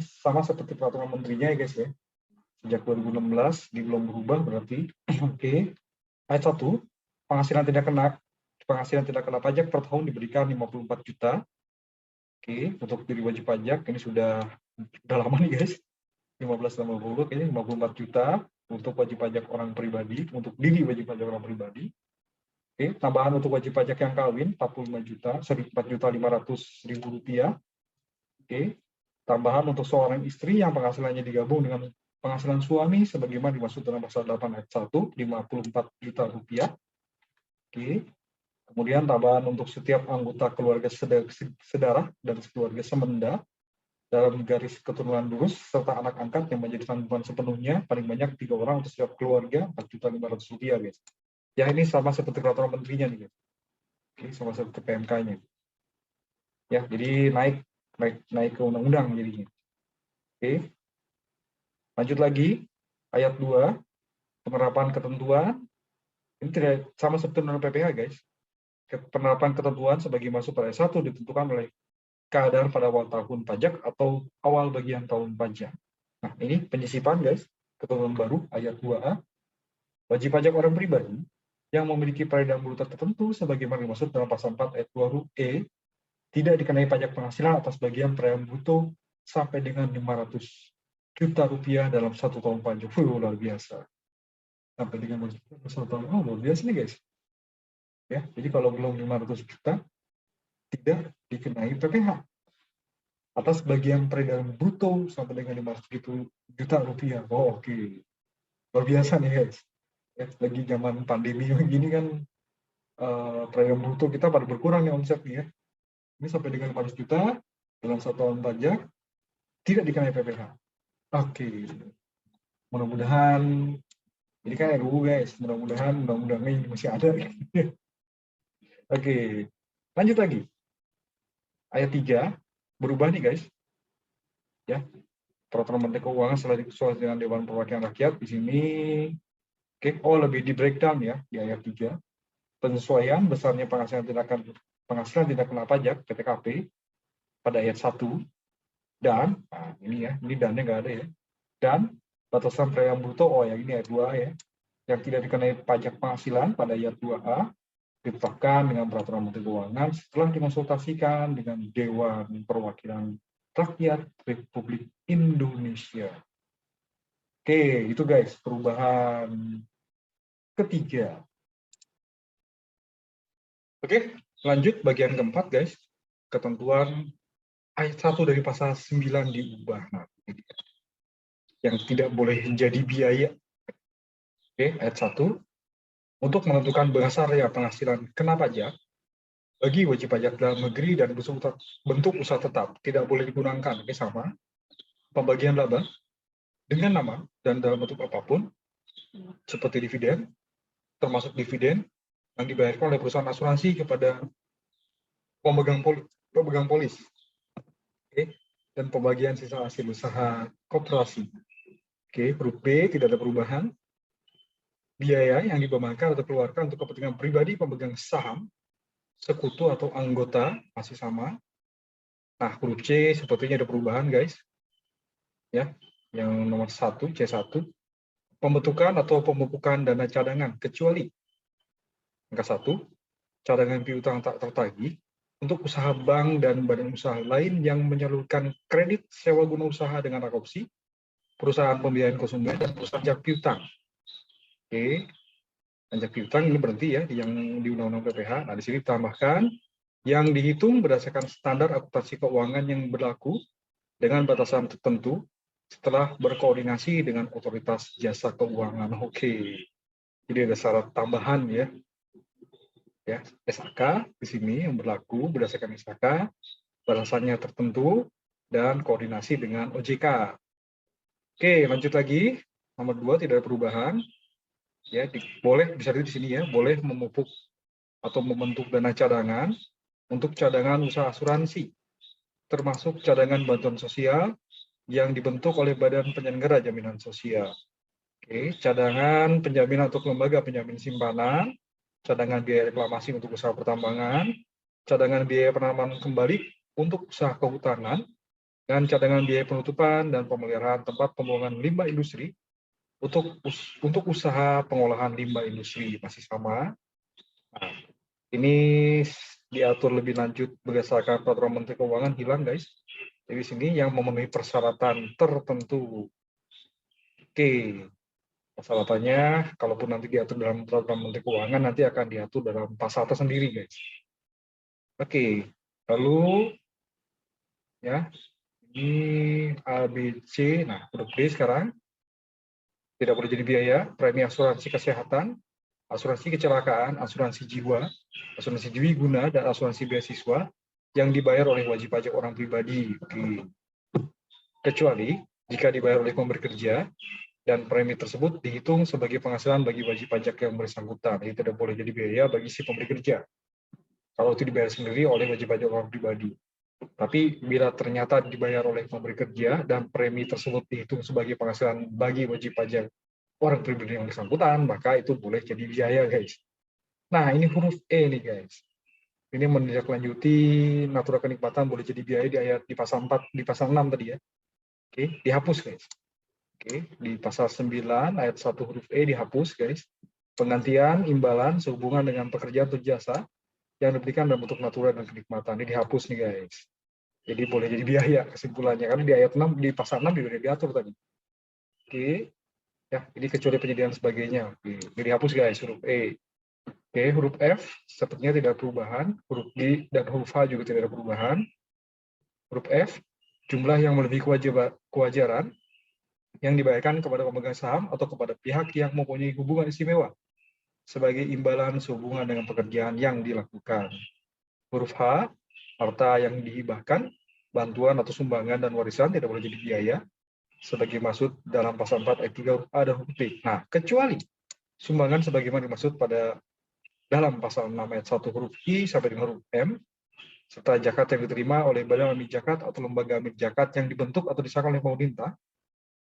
sama seperti peraturan menterinya ya guys ya. Sejak 2016 belum berubah berarti. Oke. Ayat 1, penghasilan tidak kena pajak per tahun diberikan 54 juta. Oke, untuk diri wajib pajak ini sudah lama nih guys. 1580 kayaknya 54 juta untuk wajib pajak orang pribadi, untuk diri wajib pajak orang pribadi. Oke, tambahan untuk wajib pajak yang kawin 45 juta, 4.500.000 rupiah. Oke, tambahan untuk seorang istri yang penghasilannya digabung dengan penghasilan suami sebagaimana dimaksud dalam pasal 8 ayat 1, 54 juta rupiah. Oke, kemudian tambahan untuk setiap anggota keluarga sedarah dan keluarga semenda dalam garis keturunan lurus serta anak angkat yang menjadi tanggungan sepenuhnya paling banyak 3 orang untuk setiap keluarga 4.500.000 rupiah guys. Ya ini sama seperti peraturan menterinya nih guys. Oke, sama seperti PMK-nya. Ya, jadi naik ke undang-undang jadinya. Oke. Lanjut lagi ayat 2, penerapan ketentuan. Ini tidak sama seperti undang PPh guys. Penerapan ketentuan sebagai masuk pada ayat 1 ditentukan oleh keadaan pada awal tahun pajak atau awal bagian tahun pajak. Nah, ini penyisipan guys, ketentuan baru ayat 2A. Wajib pajak orang pribadi yang memiliki peredaran bruto tertentu sebagaimana dimaksud dalam pasal 4 ayat 2 huruf E tidak dikenai pajak penghasilan atas bagian peredaran bruto sampai dengan 500 juta rupiah dalam 1 tahun pajak. Luar biasa. Sampai dengan 1 tahun. Oh, luar biasa nih guys. Ya, jadi kalau belum 500 juta tidak dikenai PPh atas bagian peredaran bruto sampai dengan 500 juta rupiah. Oh, oke. Luar biasa nih guys. Ya, lagi zaman pandemi begini kan peredaran bruto kita pada berkurang ya omsetnya ya. Ini sampai dengan 500 juta dalam 1 tahun pajak tidak dikenai PPh. Oke. Mudah-mudahan ini kan RUU guys, mudah-mudahan undang-undangnya ini masih ada. Oke. Lanjut lagi. Ayat 3 berubah nih guys. Ya. Peraturan Menteri Keuangan setelah disusun dengan Dewan Perwakilan Rakyat di sini lebih di breakdown ya di ayat 3. Penyesuaian besarnya penghasilan tidak kena pajak PTKP pada ayat 1 dan ini dannya nggak ada ya. Dan batasan peredaran bruto ini ayat 2 ya. Yang tidak dikenai pajak penghasilan pada ayat 2A ditetapkan dengan peraturan Menteri Keuangan setelah dikonsultasikan dengan Dewan Perwakilan Rakyat Republik Indonesia. Oke, itu guys perubahan ketiga. Oke, lanjut bagian keempat guys. Ketentuan ayat 1 dari pasal 9 diubah. Yang tidak boleh jadi biaya. Oke, ayat 1. Untuk menentukan besarnya penghasilan kena pajak, bagi wajib pajak dalam negeri dan bentuk usaha tetap tidak boleh digunakan sama pembagian laba dengan nama dan dalam bentuk apapun seperti dividen, termasuk dividen yang dibayarkan oleh perusahaan asuransi kepada pemegang polis, dan pembagian sisa hasil usaha koperasi. Huruf B tidak ada perubahan. Biaya yang dibebankan atau keluarkan untuk kepentingan pribadi pemegang saham, sekutu atau anggota masih sama. Nah, huruf C sepertinya ada perubahan, guys. Ya, yang nomor 1, C1. Pembentukan atau pemupukan dana cadangan, kecuali angka 1, cadangan piutang tak tertagih untuk usaha bank dan badan usaha lain yang menyalurkan kredit sewa guna usaha dengan hak opsi, perusahaan pembiayaan konsumen, dan perusahaan pajak piutang. Oke, pajak piutang ini berhenti ya yang di Undang-Undang PPh. Nah, di sini ditambahkan yang dihitung berdasarkan standar akuntansi keuangan yang berlaku dengan batasan tertentu setelah berkoordinasi dengan otoritas jasa keuangan. Oke. Jadi ada syarat tambahan ya, SAK di sini yang berlaku berdasarkan SAK, batasannya tertentu, dan koordinasi dengan OJK. Oke, lanjut lagi. Nomor 2 tidak ada perubahan. Ya, boleh bisa di sini ya, boleh memupuk atau membentuk dana cadangan untuk cadangan usaha asuransi, termasuk cadangan bantuan sosial yang dibentuk oleh Badan Penyelenggara Jaminan Sosial. Oke, cadangan penjaminan untuk lembaga penjamin simpanan, cadangan biaya reklamasi untuk usaha pertambangan, cadangan biaya penanaman kembali untuk usaha kehutanan, dan cadangan biaya penutupan dan pemeliharaan tempat pembuangan limbah industri untuk usaha pengolahan limbah industri masih sama. Nah, ini diatur lebih lanjut berdasarkan peraturan Menteri Keuangan hilang guys. Jadi sini yang memenuhi persyaratan tertentu. Oke, persyaratannya kalaupun nanti diatur dalam peraturan Menteri Keuangan nanti akan diatur dalam pasal tersendiri guys. Oke, lalu ya ini A, B, C. Nah, huruf D sekarang. Tidak boleh jadi biaya, premi asuransi kesehatan, asuransi kecelakaan, asuransi jiwa, asuransi dwiguna, dan asuransi beasiswa yang dibayar oleh wajib pajak orang pribadi. Oke. Kecuali jika dibayar oleh pemberi kerja dan premi tersebut dihitung sebagai penghasilan bagi wajib pajak yang bersangkutan. Jadi tidak boleh jadi biaya bagi si pemberi kerja. Kalau itu dibayar sendiri oleh wajib pajak orang pribadi. Tapi bila ternyata dibayar oleh pemberi kerja dan premi tersebut dihitung sebagai penghasilan bagi wajib pajak orang pribadi yang bersangkutan, maka itu boleh jadi biaya, guys. Nah, ini huruf E nih, guys. Ini menindaklanjuti natural kenikmatan boleh jadi biaya di pasal 4, di pasal 6 tadi ya. Oke, dihapus, guys. Oke, di pasal 9 ayat 1 huruf E dihapus, guys. Penggantian imbalan sehubungan dengan pekerjaan atau jasa yang diberikan dalam bentuk natural dan kenikmatan. Ini dihapus nih, guys. Jadi boleh jadi biaya kesimpulannya karena di ayat 6 di pasal 6 juga diatur tadi. Oke. Ya, ini kecuali penyediaan sebagainya. Oke, ini dihapus guys huruf E. Oke, huruf F sepertinya tidak perubahan, huruf G dan huruf H juga tidak ada perubahan. Huruf F, jumlah yang melebihi kewajaran yang dibayarkan kepada pemegang saham atau kepada pihak yang mempunyai hubungan istimewa sebagai imbalan sehubungan dengan pekerjaan yang dilakukan. Huruf H, harta yang dihibahkan, bantuan atau sumbangan dan warisan tidak boleh jadi biaya sebagai maksud dalam pasal 4 ayat 3 huruf A dan huruf B. Nah, kecuali sumbangan sebagaimana dimaksud pada dalam pasal 6 ayat 1 huruf I sampai dengan huruf M, serta zakat yang diterima oleh Badan Amil Zakat atau lembaga amil zakat yang dibentuk atau disahkan oleh pemerintah,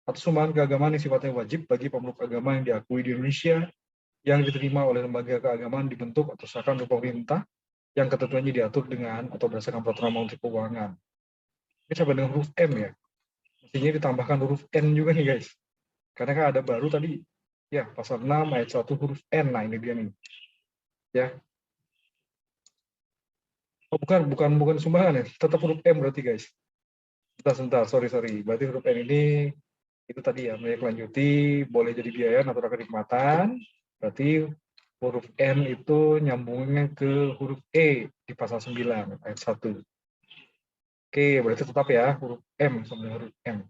atau sumbangan keagamaan yang sifatnya wajib bagi pemeluk agama yang diakui di Indonesia, yang diterima oleh lembaga keagamaan dibentuk atau disahkan oleh pemerintah, yang ketentuannya diatur dengan atau berdasarkan peraturan Menteri Keuangan. Ini sampai dengan huruf M ya. Mestinya ditambahkan huruf N juga nih guys. Karena kan ada baru tadi, ya pasal 6 ayat 1 huruf N. Nah ini dia nih. Ya. Oh, bukan sumbangan ya. Tetap huruf M berarti guys. Sebentar, sorry. Berarti huruf N ini itu tadi ya, menindaklanjuti boleh jadi biaya natural kenikmatan. Berarti huruf N itu nyambungnya ke huruf E di pasal 9 ayat 1. Oke, berarti tetap ya huruf M sama huruf M.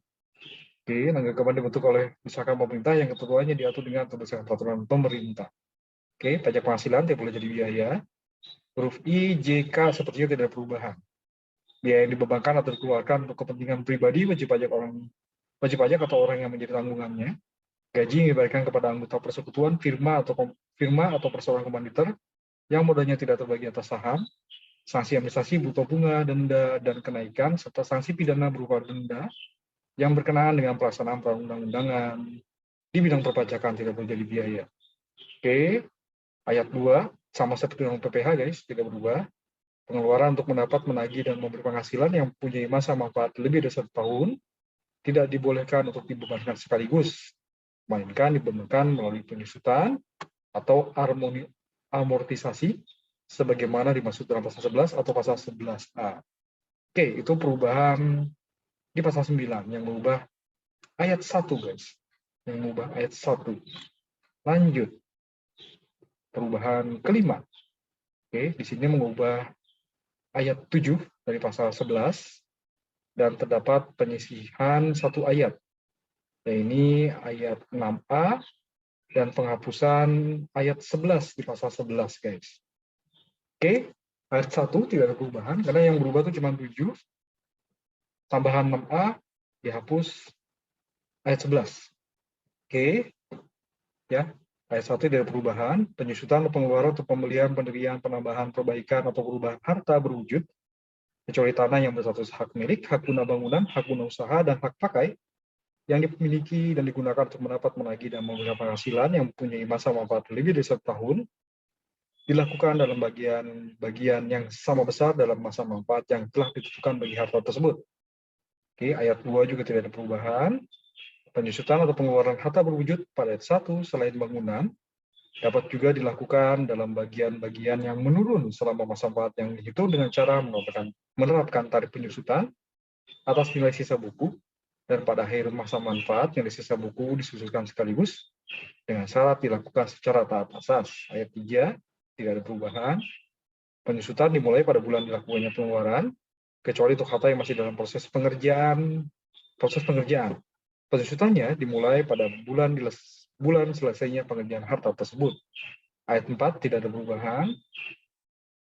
Oke, tenaga keagamaan dibentuk oleh misalkan pemerintah yang ketentuannya diatur dengan berdasarkan peraturan pemerintah. Oke, pajak penghasilan tidak boleh jadi biaya. Huruf I, J, K sepertinya tidak ada perubahan. Biaya yang dibebankan atau dikeluarkan untuk kepentingan pribadi wajib pajak atau orang yang menjadi tanggungannya. Gaji yang diberikan kepada anggota persekutuan, firma atau perseroan komanditer yang modalnya tidak terbagi atas saham, sanksi administrasi berupa bunga, denda, dan kenaikan, serta sanksi pidana berupa denda yang berkenaan dengan pelaksanaan perundang-undangan di bidang perpajakan tidak boleh jadi biaya. Oke, ayat 2 sama seperti dengan PPh guys, tidak berubah. Pengeluaran untuk mendapat, menagih, dan memberi penghasilan yang mempunyai masa manfaat lebih dari 1 tahun tidak dibolehkan untuk dibebankan sekaligus, melainkan dibebankan melalui penyusutan atau amortisasi sebagaimana dimaksud dalam pasal 11 atau pasal 11A. Oke, itu perubahan di pasal 9 yang mengubah ayat 1 guys. Yang mengubah ayat 1. Lanjut. Perubahan kelima. Oke, di sini mengubah ayat 7 dari pasal 11 dan terdapat penyisihan 1 ayat. Nah, ini ayat 6A dan penghapusan ayat 11 di pasal 11, guys. Oke, ayat 1 tidak ada perubahan, karena yang berubah itu cuma 7, tambahan 6a, dihapus ayat 11. Oke, ya, ayat 1 tidak ada perubahan, penyusutan, pengeluaran, atau pembelian, pendirian, penambahan, perbaikan, atau perubahan harta berwujud, kecuali tanah yang berstatus hak milik, hak guna bangunan, hak guna usaha, dan hak pakai, yang dimiliki dan digunakan untuk mendapat, menagih, dan memberikan penghasilan yang mempunyai masa manfaat lebih dari 1 tahun, dilakukan dalam bagian yang sama besar dalam masa manfaat yang telah ditentukan bagi harta tersebut. Oke, ayat 2 juga tidak ada perubahan. Penyusutan atau pengeluaran harta berwujud pada ayat 1 selain bangunan dapat juga dilakukan dalam bagian-bagian yang menurun selama masa manfaat yang dihitung dengan cara menerapkan tarif penyusutan atas nilai sisa buku, dan pada akhir masa manfaat yang sisa buku disusulkan sekaligus dengan syarat dilakukan secara tahap asas. Ayat 3 tidak ada perubahan. Penyusutan dimulai pada bulan dilakukannya pengeluaran, kecuali untuk harta yang masih dalam proses pengerjaan. Penyusutannya dimulai pada bulan selesainya pengerjaan harta tersebut. Ayat 4 tidak ada perubahan.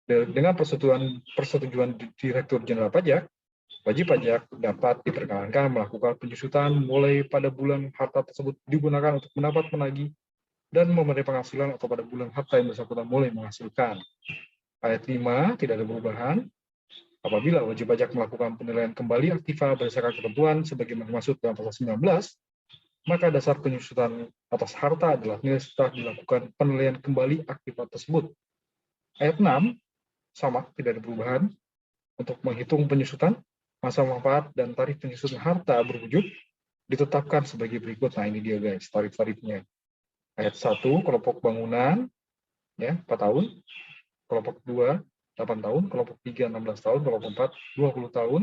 Dengan persetujuan Direktur Jenderal Pajak, wajib pajak dapat diperkenankan melakukan penyusutan mulai pada bulan harta tersebut digunakan untuk mendapat, menagih, dan memberi penghasilan, atau pada bulan harta yang bersangkutan mulai menghasilkan. Ayat 5 tidak ada perubahan. Apabila wajib pajak melakukan penilaian kembali aktiva berdasarkan ketentuan sebagaimana dimaksud dalam pasal 19, maka dasar penyusutan atas harta adalah nilai setelah dilakukan penilaian kembali aktiva tersebut. Ayat 6 sama, tidak ada perubahan. Untuk menghitung penyusutan, masa manfaat, dan tarif penyusutan harta berwujud ditetapkan sebagai berikut. Nah, ini dia guys, tarif-tarifnya. Ayat 1, kelompok bangunan, ya, 4 tahun. Kelompok 2, 8 tahun. Kelompok 3, 16 tahun. Kelompok 4, 20 tahun.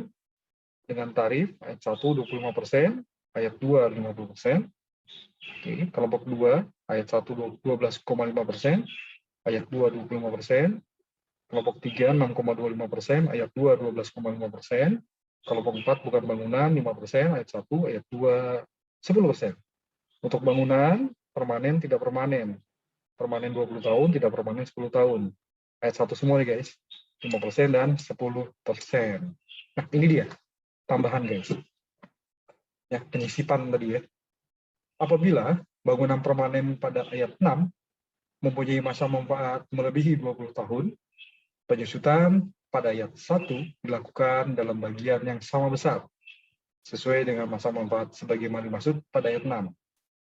Dengan tarif, ayat 1, 25%. Ayat 2, 50%. Oke, kelompok 2, ayat 1, 12,5%. Ayat 2, 25%. Kelompok 3, 6,25%. Ayat 2, 12,5%. Kelompok 4, bukan bangunan, 5%. Ayat 1, ayat 2, 10%. Untuk bangunan, permanen, tidak permanen. Permanen 20 tahun, tidak permanen 10 tahun. Ayat 1 semua nih guys, 5% dan 10%. Nah, ini dia tambahan guys. Ya, penyisipan tadi ya. Apabila bangunan permanen pada ayat 6 mempunyai masa manfaat melebihi 20 tahun, penyusutan pada ayat 1 dilakukan dalam bagian yang sama besar, sesuai dengan masa manfaat sebagaimana dimaksud pada ayat 6.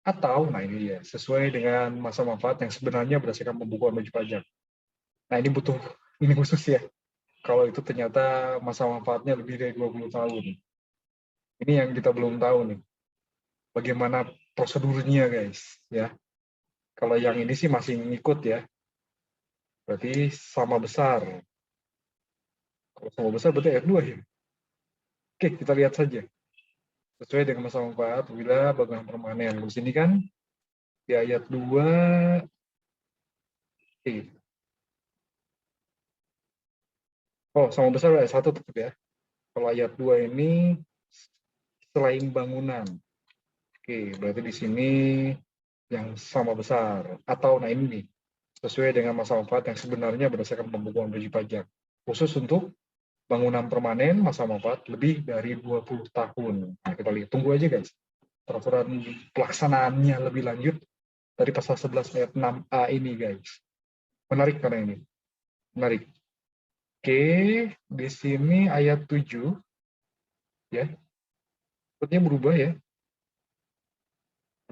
Atau, nah ini dia, sesuai dengan masa manfaat yang sebenarnya berdasarkan pembukuan wajib pajak. Nah, ini khusus ya. Kalau itu ternyata masa manfaatnya lebih dari 20 tahun. Ini yang kita belum tahu nih. Bagaimana prosedurnya guys, ya. Kalau yang ini sih masih ngikut ya. Berarti sama besar. Kalau sama besar berarti ayat 2 ya. Oke, kita lihat saja. Sesuai dengan masa manfaat bila bangunan permanen. Di sini kan di ayat 2, oke. Oh, sama besar ayat 1 tetap ya. Kalau ayat 2 ini selain bangunan. Oke, berarti di sini yang sama besar. Atau, nah ini nih, sesuai dengan masa manfaat yang sebenarnya berdasarkan pembukuan wajib pajak. Khusus untuk bangunan permanen, masa manfaat lebih dari 20 tahun. Nah, kita lihat, tunggu aja guys. Peraturan pelaksanaannya lebih lanjut dari pasal 11 ayat 6A ini guys. Menarik karena ini. Menarik. Oke, di sini ayat 7. Ya. Sepertinya berubah ya.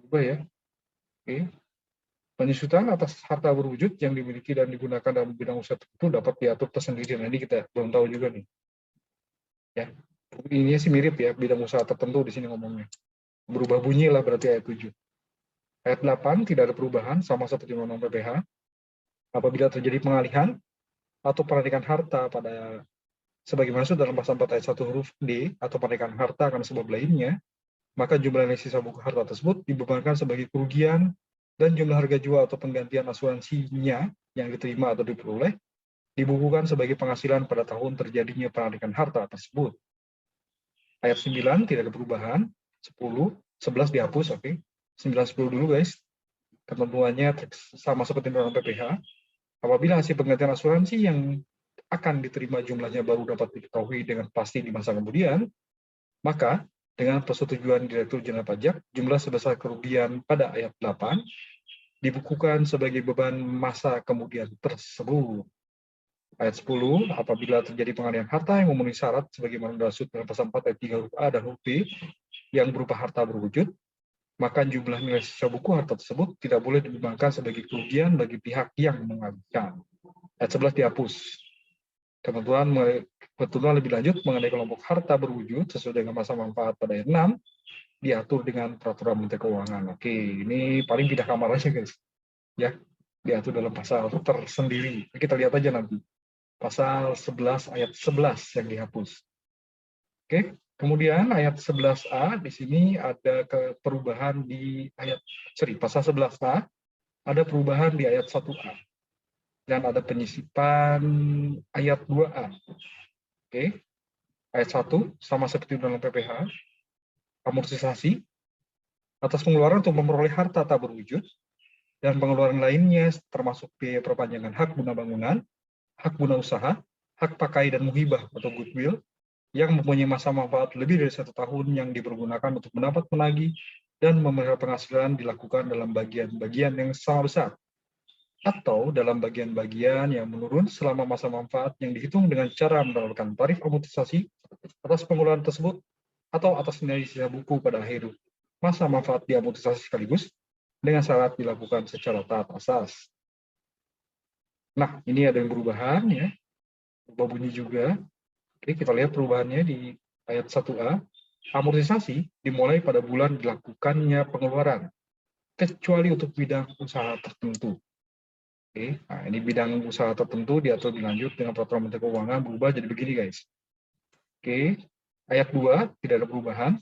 Berubah ya. Oke. Penyusutan atas harta berwujud yang dimiliki dan digunakan dalam bidang usaha tertentu dapat diatur tersendiri. Nah, ini kita belum tahu juga nih. Ya. Ini sih mirip ya, bidang usaha tertentu di sini ngomongnya. Berubah bunyi lah berarti ayat 7. Ayat 8 tidak ada perubahan, sama seperti Undang-Undang PPH. Apabila terjadi pengalihan atau penarikan harta pada sebagaimana sudah dalam pasal 4 ayat 1 huruf D atau penarikan harta karena sebab lainnya, maka jumlah nilai sisa buku harta tersebut dibebankan sebagai kerugian dan jumlah harga jual atau penggantian asuransinya yang diterima atau diperoleh dibukukan sebagai penghasilan pada tahun terjadinya penarikan harta tersebut. Ayat 9 tidak ada perubahan, 10, 11 dihapus, oke. 9, 10 dulu guys. Ketentuannya sama seperti dalam PPh. Apabila hasil penggantian asuransi yang akan diterima jumlahnya baru dapat diketahui dengan pasti di masa kemudian, maka dengan persetujuan Direktur Jenderal Pajak, jumlah sebesar kerugian pada ayat 8 dibukukan sebagai beban masa kemudian tersebut. Ayat 10, apabila terjadi pengalihan harta yang memenuhi syarat sebagaimana dimaksud dalam pasal 4 ayat 3 huruf A dan huruf B yang berupa harta berwujud, maka jumlah nilai sisa buku harta tersebut tidak boleh dibebankan sebagai kerugian bagi pihak yang mengalihkan. Ayat 11 dihapus. Ketentuan lebih lanjut mengenai kelompok harta berwujud sesuai dengan masa manfaat pada ayat 6 diatur dengan peraturan Menteri Keuangan. Oke, ini paling pindah kamar aja guys. Ya, diatur dalam pasal tersendiri. Kita lihat aja nanti. Pasal 11 ayat 11 yang dihapus. Oke, kemudian ayat 11A di sini ada perubahan di pasal 11A ada perubahan di ayat 1A dan ada penyisipan ayat 2A. Oke. Ayat 1 sama seperti dalam PPh, amortisasi atas pengeluaran untuk memperoleh harta tak berwujud dan pengeluaran lainnya termasuk biaya perpanjangan hak guna bangunan, hak guna usaha, hak pakai dan muhibah atau goodwill yang mempunyai masa manfaat lebih dari 1 tahun yang dipergunakan untuk mendapat penagih dan memelihara penghasilan dilakukan dalam bagian-bagian yang sama besar atau dalam bagian-bagian yang menurun selama masa manfaat yang dihitung dengan cara menerapkan tarif amortisasi atas pengeluaran tersebut atau atas nilai sisa buku pada akhir masa manfaat diamortisasi sekaligus dengan syarat dilakukan secara taat asas. Nah, ini ada yang perubahan ya, berubah bunyi juga. Oke, kita lihat perubahannya di ayat 1A. Amortisasi dimulai pada bulan dilakukannya pengeluaran, kecuali untuk bidang usaha tertentu. Oke, nah ini bidang usaha tertentu diatur lebih lanjut dengan peraturan Menteri Keuangan berubah jadi begini guys. Oke, ayat 2 tidak ada perubahan.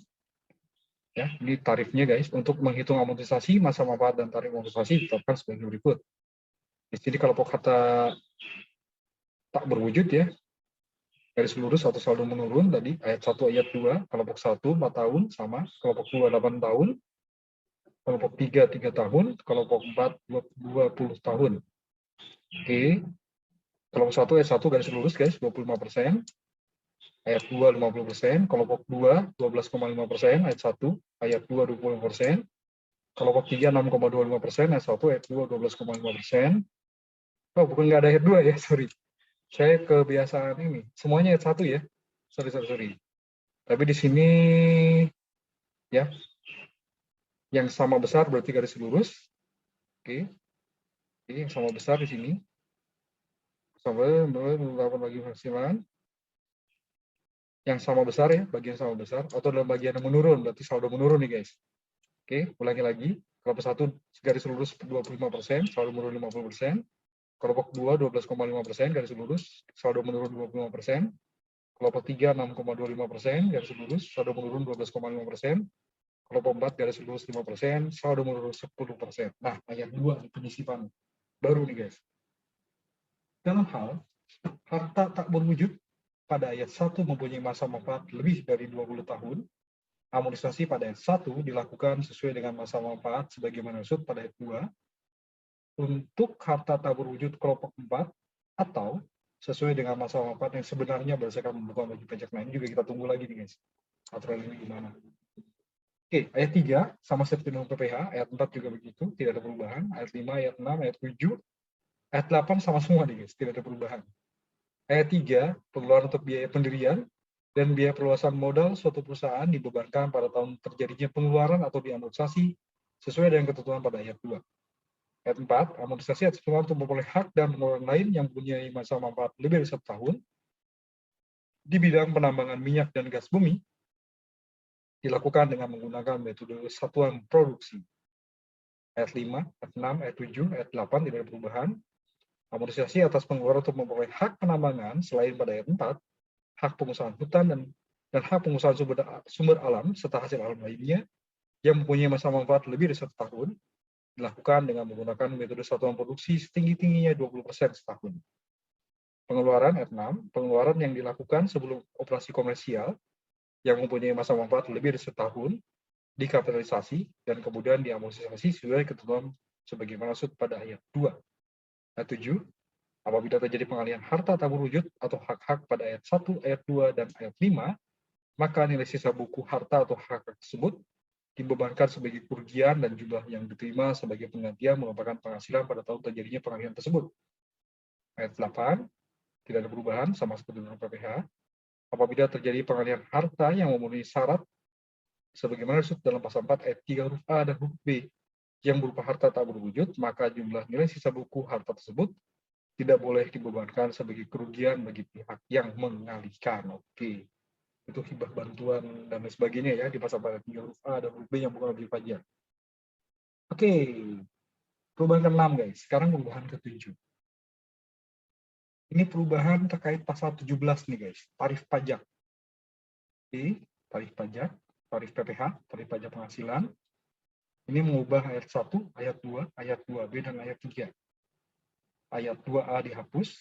Ya, ini tarifnya guys. Untuk menghitung amortisasi, masa manfaat dan tarif amortisasi ditetapkan sebagai berikut. Di sini kelompok harta tak berwujud ya, garis lurus atau saldo menurun tadi ayat 1 ayat 2, kelompok 1 4 tahun sama, kelompok 2 8 tahun, kelompok 3 3 tahun, kelompok 4 20 tahun. Oke. Kelompok 1 ayat 1 garis lurus guys 25%. Ayat 2 50%, kelompok 2 12,5%, ayat 1 ayat 2 20%. Kelompok 3 6,25%, ayat 1 ayat 2 12,5%. Oh, bukan nggak ada ayat 2 ya, sorry. Saya kebiasaan ini, semuanya ayat 1 ya. Sorry. Tapi di sini ya yang sama besar berarti garis lurus. Oke. Ini yang sama besar di sini. Sampai melakukan bagi penghasilan. Yang sama besar ya, bagian sama besar atau dalam bagian yang menurun, berarti saldo menurun nih guys. Oke, ulangi lagi. Kelompok 1 garis lurus 25%, saldo menurun 50%. Kelompok 2 12,5%, garis lurus, saldo menurun 25%. Kelompok 3 6,25%, garis lurus, saldo menurun 12,5%. Kelompok 4 garis lurus 5%, saldo menurun 10%. Nah, ayat 2 penyisipan baru nih guys. Dalam hal harta tak berwujud pada ayat 1 mempunyai masa manfaat lebih dari 20 tahun, amortisasi pada ayat 1 dilakukan sesuai dengan masa manfaat sebagaimana maksud pada ayat 2 untuk harta tak berwujud kelompok 4 atau sesuai dengan masa manfaat yang sebenarnya berdasarkan pembukuan wajib pajak. Nah, ini juga kita tunggu lagi nih guys. Aturan ini gimana? Oke, ayat 3 sama seperti dengan PPh, ayat 4 juga begitu, tidak ada perubahan. Ayat 5, ayat 6, ayat 7, ayat 8 sama semua nih guys, tidak ada perubahan. Ayat 3, pengeluaran untuk biaya pendirian dan biaya perluasan modal suatu perusahaan dibebankan pada tahun terjadinya pengeluaran atau diamortisasi sesuai dengan ketentuan pada ayat 2. Ayat 4, amortisasi atas pengeluaran untuk memperoleh hak dan pengeluaran lain yang mempunyai masa manfaat lebih dari 1 tahun di bidang penambangan minyak dan gas bumi dilakukan dengan menggunakan metode satuan produksi. Ayat 5, ayat 6, ayat 7, ayat 8 tidak ada perubahan. Amortisasi atas pengeluaran untuk memperoleh hak penambangan selain pada ayat 4, hak pengusahaan hutan dan hak pengusahaan sumber alam serta hasil alam lainnya yang mempunyai masa manfaat lebih dari 1 tahun dilakukan dengan menggunakan metode satuan produksi setinggi-tingginya 20% setahun. Pengeluaran ayat 6, pengeluaran yang dilakukan sebelum operasi komersial yang mempunyai masa manfaat lebih dari 1 tahun dikapitalisasi dan kemudian diamortisasi sesuai ketentuan sebagaimana maksud pada ayat 2. Ayat 7, apabila terjadi pengalihan harta tak berwujud atau hak-hak pada ayat 1, ayat 2, dan ayat 5, maka nilai sisa buku harta atau hak tersebut dibebankan sebagai kerugian dan jumlah yang diterima sebagai penggantian merupakan penghasilan pada tahun terjadinya pengalihan tersebut. Ayat 8, tidak ada perubahan sama seperti dalam PPh. Apabila terjadi pengalihan harta yang memenuhi syarat sebagaimana disebut dalam pasal 4 ayat 3 huruf A dan huruf B yang berupa harta tak berwujud, maka jumlah nilai sisa buku harta tersebut tidak boleh dibebankan sebagai kerugian bagi pihak yang mengalihkan. Oke. Itu hibah bantuan dan lain sebagainya ya di pasal 3 huruf A dan huruf B yang bukan objek pajak. Oke. Perubahan ke-6 guys. Sekarang perubahan ke-7. Ini perubahan terkait pasal 17 nih guys. Tarif pajak. Oke. Tarif pajak, tarif PPh, tarif pajak penghasilan. Ini mengubah ayat 1, ayat 2, ayat 2B, dan ayat 3. Ayat 2A dihapus.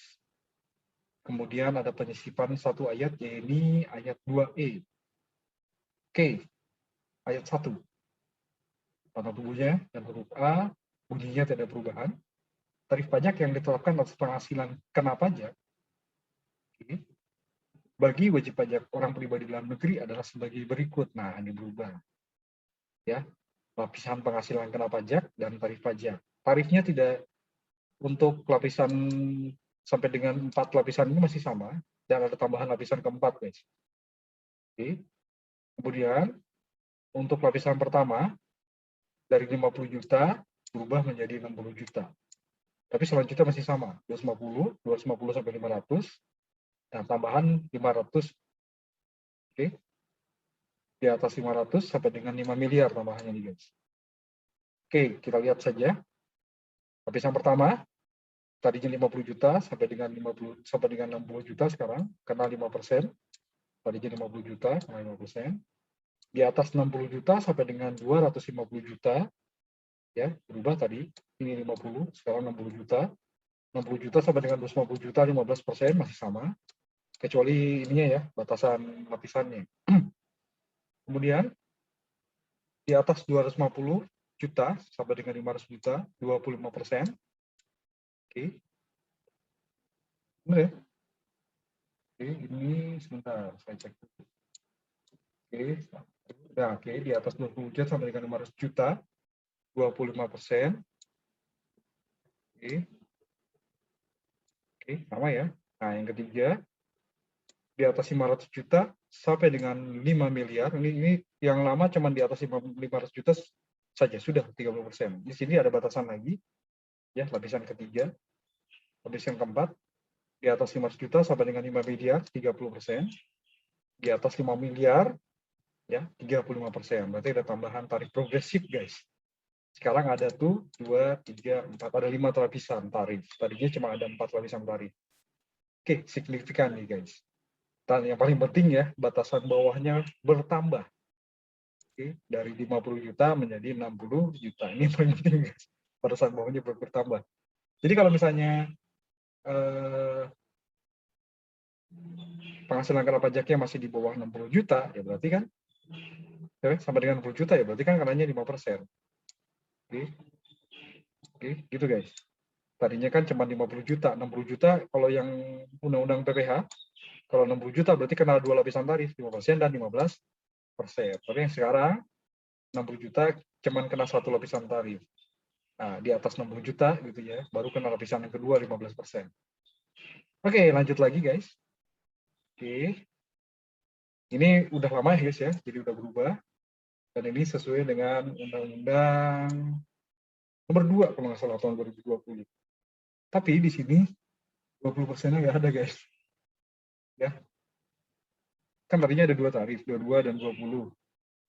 Kemudian ada penyisipan satu ayat, yaitu ayat 2E. Oke, ayat 1. Tanda tubuhnya dan huruf A, bunyinya tidak ada perubahan. Tarif pajak yang ditetapkan atas penghasilan kena pajak bagi wajib pajak orang pribadi dalam negeri adalah sebagai berikut. Nah, ini berubah. Ya, lapisan penghasilan kena pajak dan tarif pajak. Tarifnya tidak untuk lapisan sampai dengan 4 lapisan ini masih sama, dan ada tambahan lapisan keempat, guys. Oke. Kemudian, untuk lapisan pertama, dari 50 juta berubah menjadi 60 juta. Tapi selanjutnya masih sama, 250 sampai 500, dan tambahan 500. Oke. Di atas 500 sampai dengan 5 miliar tambahannya nih, guys. Oke, kita lihat saja. Lapisan pertama, tadinya 50 juta sampai dengan 60 juta sekarang, kena 5%. Tadinya 50 juta, kena 5%. Di atas 60 juta sampai dengan 250 juta, ya, berubah tadi. Ini 50, sekarang 60 juta. 60 juta sampai dengan 250 juta, 15% masih sama. Kecuali ininya ya, batasan lapisannya. Kemudian, di atas 250 juta sampai dengan 500 juta, 25%. Oke. Benar ya? Oke, ini sebentar, saya cek. Oke, nah, oke, di atas 20 juta sampai dengan 500 juta, 25%. Oke. Oke, sama ya. Nah, yang ketiga, di atas 500 juta sampai dengan 5 miliar. Ini yang lama cuma di atas 500 juta saja, sudah 30%. Di sini ada batasan lagi, ya, lapisan ketiga. Lapisan keempat, di atas 500 juta sampai dengan 5 miliar, 30%. Di atas 5 miliar, ya, 35%. Berarti ada tambahan tarif progresif, guys. Sekarang ada tuh 2, 3, 4, ada 5 lapisan tarif. Tadinya cuma ada 4 lapisan tarif. Oke, signifikan nih, guys. Dan yang paling penting ya, batasan bawahnya bertambah. Oke, dari 50 juta menjadi 60 juta. Ini yang paling penting, guys. Batasan bawahnya bertambah. Jadi kalau misalnya penghasilan kena pajaknya masih di bawah 60 juta, ya berarti kan ya, sampai dengan 60 juta ya berarti kan kenanya 5%. Oke. Oke, gitu guys. Tadinya kan cuma 50 juta, 60 juta kalau yang undang-undang PPh, kalau 60 juta berarti kena 2 lapisan tarif, 5% dan 15%. Tapi yang sekarang 60 juta cuman kena 1 lapisan tarif. Nah, di atas 60 juta gitu ya, baru kena lapisan yang kedua 15%. Oke, lanjut lagi guys. Oke. Ini udah lama ya guys ya, jadi udah berubah. Dan ini sesuai dengan Undang-Undang nomor 2 kalau nggak salah tahun 2020. Tapi di sini 20%-nya nggak ada guys. Ya. Kan tadinya ada 2 tarif, 22 dan 20.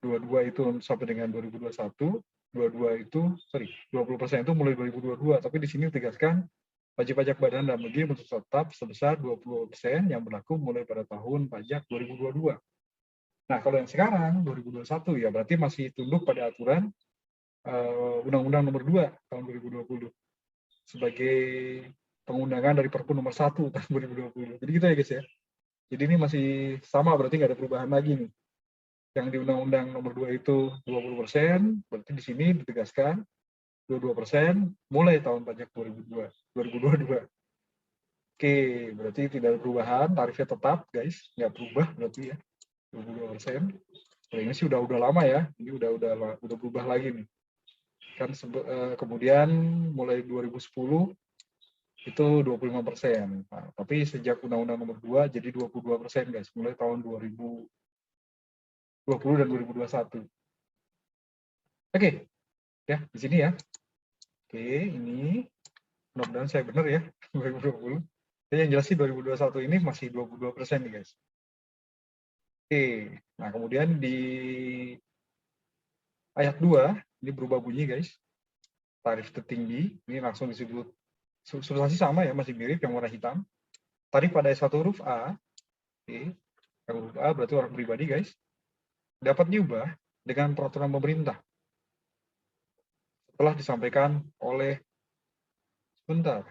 22 itu sampai dengan 2021, 20% itu mulai 2022, tapi di sini ditegaskan wajib pajak badan dalam negeri untuk tetap sebesar 20% yang berlaku mulai pada tahun pajak 2022. Nah, kalau yang sekarang 2021 ya berarti masih tunduk pada aturan Undang-Undang nomor 2 tahun 2020 sebagai pengundangan dari Perpu nomor 1 tahun 2020. Jadi gitu ya guys ya. Jadi ini masih sama, berarti nggak ada perubahan lagi nih. Yang di Undang-Undang nomor 2 itu 20%, berarti di sini ditegaskan 22% mulai tahun pajak 2022. Oke, berarti tidak ada perubahan, tarifnya tetap guys, nggak berubah berarti ya, 22%. Ini sih udah lama ya, ini udah berubah lagi nih. Kan kemudian mulai 2010 itu 25%. Nah, tapi sejak Undang-Undang Nomor 2 jadi 22% guys, mulai tahun 2020 dan 2021. Oke, ya di sini ya. Oke, ini mudah-mudahan saya benar ya, 2020. Tapi yang jelas sih 2021 ini masih 22% nih guys. Oke, nah kemudian di ayat 2, ini berubah bunyi guys. Tarif tertinggi, ini langsung disebut, substansi sama ya, masih mirip yang warna hitam. Tarif pada ayat 1 huruf A, oke, yang huruf A berarti orang pribadi guys, dapat diubah dengan peraturan pemerintah setelah disampaikan oleh, sebentar,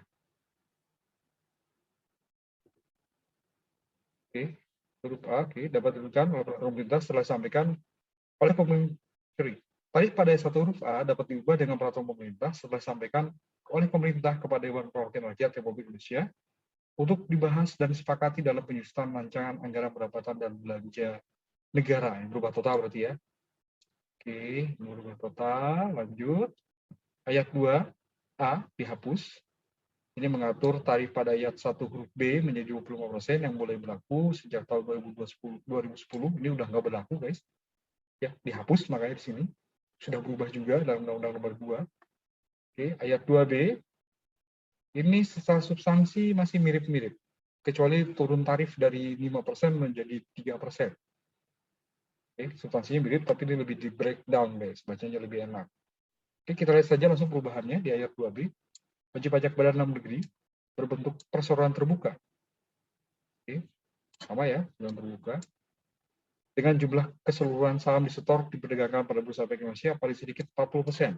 oke, huruf A, oke, dapat ditentukan oleh peraturan pemerintah setelah disampaikan oleh pemerintah. Tarif pada ayat 1 huruf A dapat diubah dengan peraturan pemerintah setelah disampaikan oleh pemerintah kepada Dewan Perwakilan Rakyat Republik Indonesia untuk dibahas dan disepakati dalam penyusunan rancangan anggaran pendapatan dan belanja negara yang berubah total berarti ya. Oke, berubah total, lanjut. Ayat 2A dihapus. Ini mengatur tarif pada ayat 1 huruf B menjadi 25% yang mulai berlaku sejak tahun 2010. Ini udah nggak berlaku guys. Ya, dihapus makanya di sini. Sudah berubah juga dalam Undang-Undang Nomor 2. Oke, ayat 2B. Ini secara substansi masih mirip-mirip. Kecuali turun tarif dari 5% menjadi 3%. Oke, substansinya mirip, tapi ini lebih di breakdown guys, bacanya lebih enak. Oke, kita lihat saja langsung perubahannya di ayat 2B. Wajib pajak badan dalam negeri berbentuk perseroan terbuka. Oke, sama ya, dalam terbuka. Dengan jumlah keseluruhan saham disetor diperdagangkan pada Bursa Efek Indonesia paling sedikit 40%.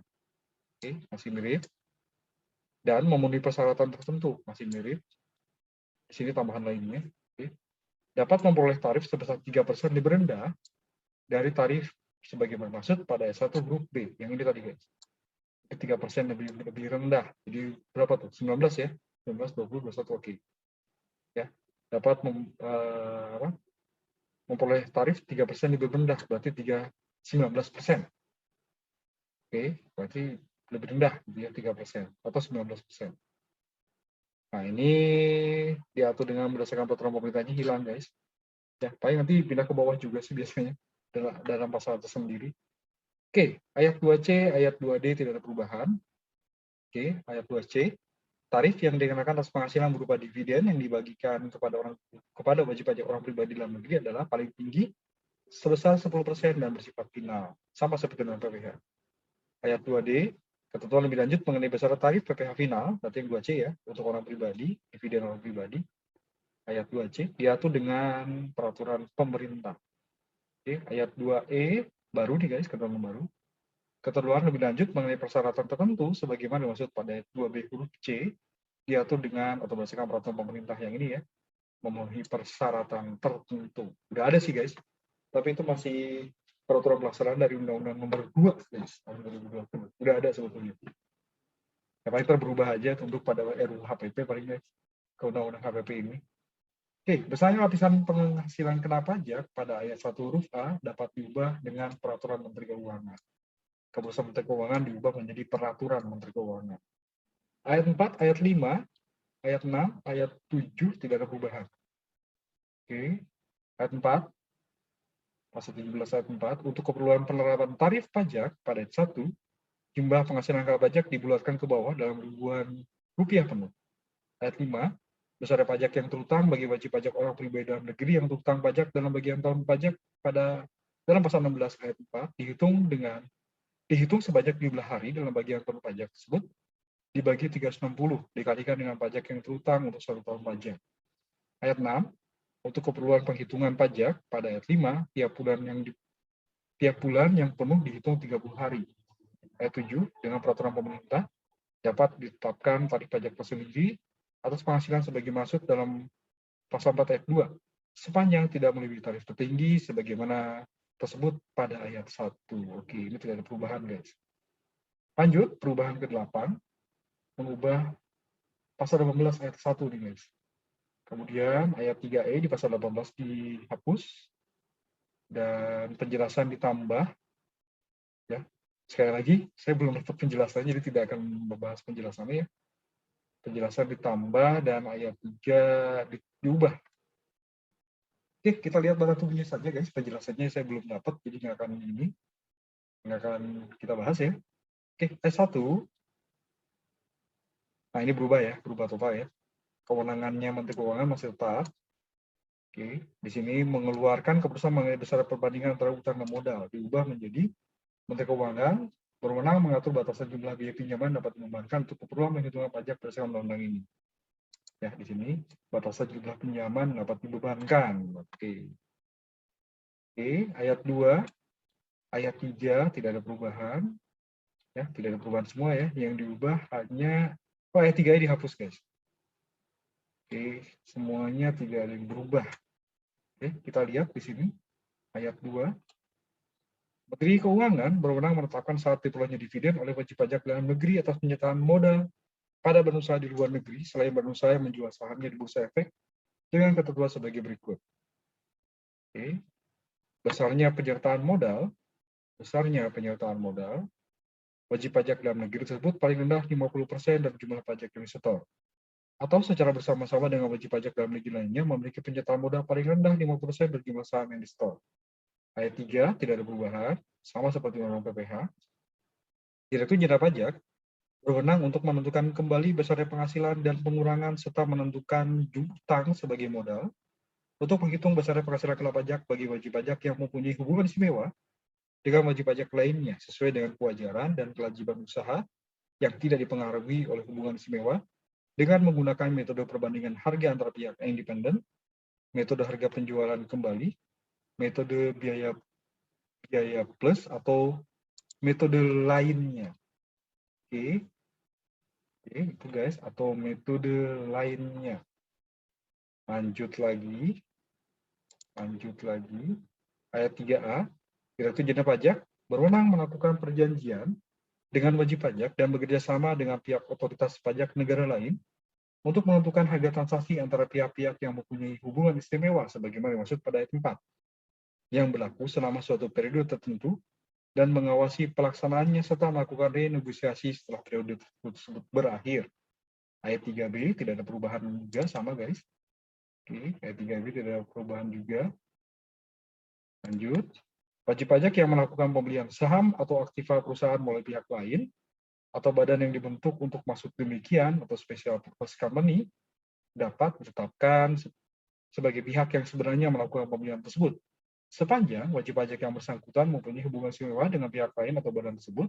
Oke, masih mirip. Dan memenuhi persyaratan tertentu, masih mirip. Di sini tambahan lainnya. Oke. Dapat memperoleh tarif sebesar 3% lebih rendah dari tarif sebagaimana maksud pada ayat 1 huruf B. Yang ini tadi guys. 3% lebih rendah. Jadi berapa tuh? 19 ya? 19, 20, 21, oke. Ya, dapat memperoleh tarif 3% lebih rendah, berarti 19%. Oke, berarti lebih rendah, gitu ya, 3% atau 19%. Nah, ini diatur dengan berdasarkan peraturan pemerintahnya hilang, guys. Ya, paling nanti pindah ke bawah juga sih biasanya dalam pasal tersendiri. Oke, ayat 2C, ayat 2D tidak ada perubahan. Oke, ayat 2C. Tarif yang dikenakan atas penghasilan berupa dividen yang dibagikan kepada wajib pajak orang pribadi dalam negeri adalah paling tinggi sebesar 10% dan bersifat final, sama seperti dengan PPh. Ayat 2D, ketentuan lebih lanjut mengenai besaran tarif PPh final, berarti yang 2C ya, untuk orang pribadi, dividen orang pribadi. Ayat 2C diatur dengan peraturan pemerintah. Oke, ayat 2E baru nih guys, ketentuan baru. Ketentuan lebih lanjut mengenai persyaratan tertentu sebagaimana dimaksud pada ayat 2B huruf C diatur dengan atau berdasarkan peraturan pemerintah yang ini ya, memenuhi persyaratan tertentu. Udah ada sih guys, tapi itu masih peraturan pelaksanaan dari Undang-Undang Nomor 2 guys, tahun 2020. Udah ada sebetulnya. Ya, paling berubah aja untuk pada RUU HPP paling guys, ke Undang-Undang HPP ini. Oke, besarnya lapisan penghasilan kena pajak pada ayat 1 huruf A dapat diubah dengan peraturan Menteri Keuangan. Keputusan Menteri Keuangan diubah menjadi peraturan Menteri Keuangan. Ayat 4, ayat 5, ayat 6, ayat 7 tidak ada perubahan. Oke, ayat 4, pasal 17 ayat 4, untuk keperluan penerapan tarif pajak pada ayat 1, jumlah penghasilan kena pajak dibulatkan ke bawah dalam ribuan rupiah penuh. Ayat 5, besar pajak yang terutang bagi wajib pajak orang pribadi dalam negeri yang terutang pajak dalam bagian tahun pajak dalam pasal 16 ayat 4 dihitung sebanyak jumlah hari dalam bagian tahun pajak tersebut dibagi 360 dikalikan dengan pajak yang terutang untuk satu tahun pajak. Ayat 6, untuk keperluan penghitungan pajak pada ayat 5, tiap bulan yang penuh dihitung 30 hari. Ayat 7, dengan peraturan pemerintah dapat ditetapkan tarif pajak tersendiri atas penghasilan sebagai maksud dalam pasal 4 ayat 2 sepanjang tidak melebihi tarif tertinggi sebagaimana tersebut pada ayat 1. Oke, ini tidak ada perubahan guys. Lanjut, perubahan ke-8, mengubah pasal 18 ayat 1 nih guys. Kemudian ayat 3E di pasal 18 dihapus, dan penjelasan ditambah. Ya, sekali lagi, saya belum dapat penjelasannya, jadi tidak akan membahas penjelasannya ya. Penjelasan ditambah dan ayat 3 diubah. Oke, kita lihat barang tubuhnya saja guys. Penjelasannya saya belum dapat, jadi nggak akan kita bahas ya. Oke, ayat 1. Nah, ini berubah ya, berubah total ya. Kewenangannya Menteri Keuangan masih tetap. Oke, di sini mengeluarkan keputusan mengenai besaran perbandingan antara utang dan modal diubah menjadi Menteri Keuangan berwenang mengatur batasan jumlah biaya pinjaman dapat dibebankan untuk keperluan penghitungan pajak berdasarkan undang-undang ini. Ya, di sini batasan jumlah pinjaman dapat dibebankan. Oke. Oke, ayat 2, ayat 3 tidak ada perubahan. Ya, tidak ada perubahan semua ya. Yang diubah hanya ayat 3 ini dihapus, guys. Oke, semuanya tidak ada yang berubah. Oke, kita lihat di sini ayat 2. Menteri Keuangan berwenang menetapkan saat diperolehnya dividen oleh wajib pajak dalam negeri atas penyertaan modal pada badan usaha di luar negeri selain badan usaha yang menjual sahamnya di bursa efek dengan ketentuan sebagai berikut. Oke. Besarnya penyertaan modal, wajib pajak dalam negeri tersebut paling rendah 50% dari jumlah pajak yang disetor. Atau secara bersama-sama dengan wajib pajak dalam negeri lainnya memiliki penyertaan modal paling rendah 50% dari jumlah saham yang disetor. Ayat 3 tidak ada perubahan, sama seperti Undang-Undang PPh. Direktur Jenderal Pajak berwenang untuk menentukan kembali besarnya penghasilan dan pengurangan serta menentukan utang sebagai modal untuk menghitung besarnya penghasilan kena pajak bagi wajib pajak yang mempunyai hubungan istimewa dengan wajib pajak lainnya sesuai dengan kewajaran dan kewajiban usaha yang tidak dipengaruhi oleh hubungan istimewa dengan menggunakan metode perbandingan harga antara pihak yang independen, metode harga penjualan kembali, metode biaya plus atau metode lainnya. Oke, itu guys, atau metode lainnya. Lanjut lagi. Ayat 3A, Direktur Jenderal Pajak berwenang melakukan perjanjian dengan wajib pajak dan bekerja sama dengan pihak otoritas pajak negara lain untuk menentukan harga transaksi antara pihak-pihak yang mempunyai hubungan istimewa sebagaimana dimaksud pada ayat 4 yang berlaku selama suatu periode tertentu dan mengawasi pelaksanaannya serta melakukan renegosiasi setelah periode tersebut berakhir. Ayat 3B tidak ada perubahan juga, sama guys. Oke, ayat 3B tidak ada perubahan juga. Lanjut. Wajib pajak yang melakukan pembelian saham atau aktiva perusahaan oleh pihak lain atau badan yang dibentuk untuk maksud demikian atau special purpose company dapat ditetapkan sebagai pihak yang sebenarnya melakukan pembelian tersebut sepanjang wajib pajak yang bersangkutan mempunyai hubungan istimewa dengan pihak lain atau badan tersebut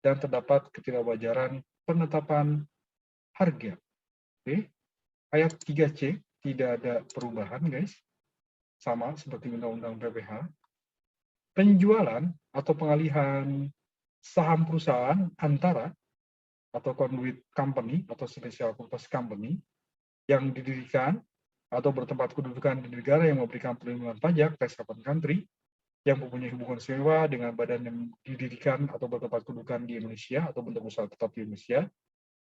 dan terdapat ketidakwajaran penetapan harga. Oke. Ayat 3C tidak ada perubahan guys, sama seperti Undang-Undang PPh. Penjualan atau pengalihan saham perusahaan antara atau conduit company atau special purpose company yang didirikan atau bertempat kedudukan di negara yang memberikan perlindungan pajak tax haven country yang mempunyai hubungan istimewa dengan badan yang didirikan atau bertempat kedudukan di Indonesia atau bentuk usaha tetap di Indonesia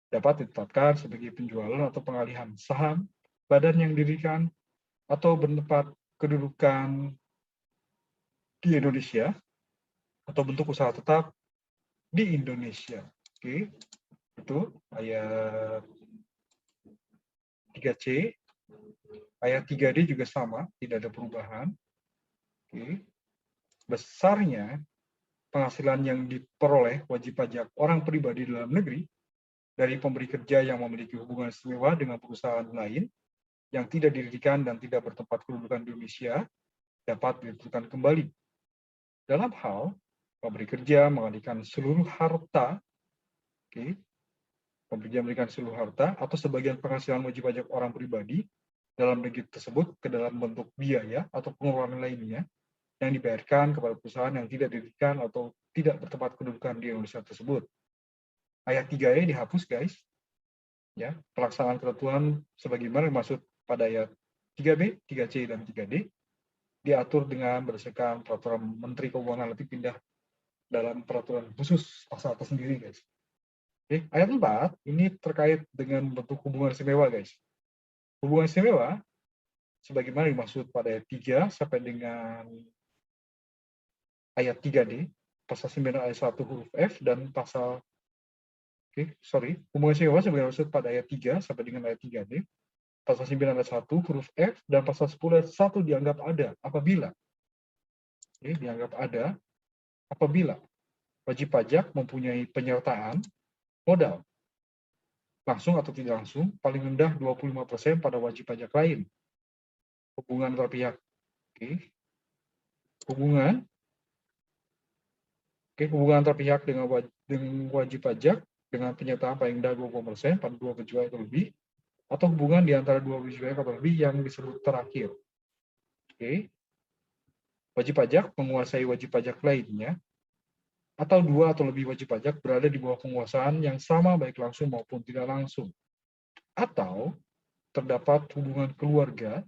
dapat ditetapkan sebagai penjualan atau pengalihan saham badan yang didirikan atau bertempat kedudukan di Indonesia atau bentuk usaha tetap di Indonesia. Oke, itu ayat 3C. Ayat 3D juga sama, tidak ada perubahan. Oke. Besarnya penghasilan yang diperoleh wajib pajak orang pribadi dalam negeri dari pemberi kerja yang memiliki hubungan istimewa dengan perusahaan lain yang tidak didirikan dan tidak bertempat kedudukan di Indonesia dapat ditentukan kembali. Dalam hal pemberi kerja mengalihkan seluruh harta, pemberi kerja memberikan seluruh harta atau sebagian penghasilan wajib pajak orang pribadi dalam negeri tersebut ke dalam bentuk biaya atau pengeluaran lainnya yang dibayarkan kepada perusahaan yang tidak didirikan atau tidak bertempat kedudukan di Indonesia tersebut. Ayat 3E dihapus guys. Ya, pelaksanaan ketentuan sebagaimana dimaksud pada ayat 3B, 3C, dan 3D diatur dengan berdasarkan peraturan Menteri Keuangan, nanti pindah dalam peraturan khusus pasal tersendiri guys. Oke, ayat 4 ini terkait dengan bentuk hubungan istimewa, guys. Hubungan istimewa sebagaimana dimaksud pada ayat 3 sampai dengan ayat 3D, pasal 9 ayat 1 huruf F dan pasal hubungan istimewa sebagaimana dimaksud pada ayat 3 sampai dengan ayat 3D, pasal 9 ayat 1 huruf F dan pasal 10 ayat 1 dianggap ada apabila wajib pajak mempunyai penyertaan modal langsung atau tidak langsung paling rendah 25% pada wajib pajak lain. Hubungan antar pihak. Hubungan antar pihak dengan wajib pajak dengan penyertaan paling rendah 20% pada dua penjual atau lebih, atau hubungan di antara dua penjual atau lebih yang disebut terakhir. Wajib pajak menguasai wajib pajak lainnya, atau dua atau lebih wajib pajak berada di bawah penguasaan yang sama baik langsung maupun tidak langsung. Atau terdapat hubungan keluarga,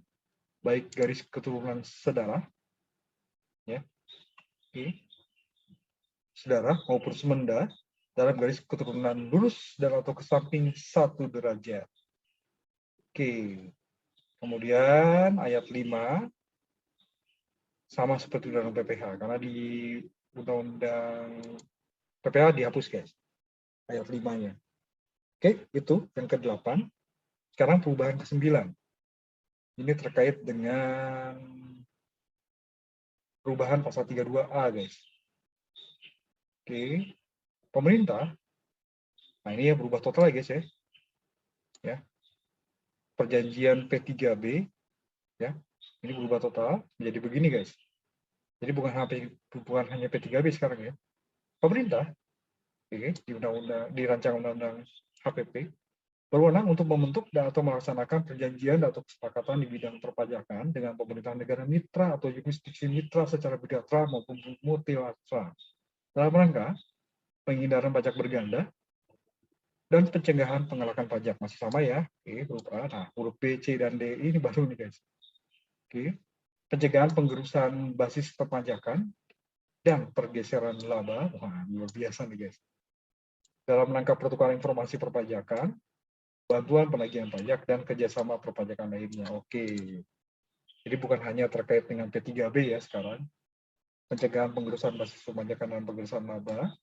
baik garis keturunan saudara, saudara maupun semenda, dalam garis keturunan lurus dan atau ke samping 1 derajat. Kemudian ayat 5 sama seperti dalam PPH, karena di undang-undang PPH dihapus, guys, ayat 5-nya. Itu yang ke-8. Sekarang perubahan ke-9. Ini terkait dengan perubahan pasal 32A, guys. Pemerintah, nah ini ya berubah total ya, guys, ya. Perjanjian P3B, ya, ini berubah total menjadi begini, guys. Jadi bukan hanya P3B sekarang, ya. Pemerintah di rancangan undang-undang HPP berwenang untuk membentuk atau melaksanakan perjanjian atau kesepakatan di bidang perpajakan dengan pemerintahan negara mitra atau jurisdiksi mitra secara bilateral maupun multilateral dalam rangka penghindaran pajak berganda dan pencegahan penggelapan pajak. Masih sama ya, huruf A. Nah, huruf B, C, dan D ini baru nih, guys. Pencegahan penggerusan basis perpajakan dan pergeseran laba. Wah, luar biasa nih, guys. Dalam rangka pertukaran informasi perpajakan, bantuan penagihan pajak, dan kerjasama perpajakan lainnya. Jadi bukan hanya terkait dengan P3B ya sekarang, pencegahan penggerusan basis perpajakan dan pergeseran laba,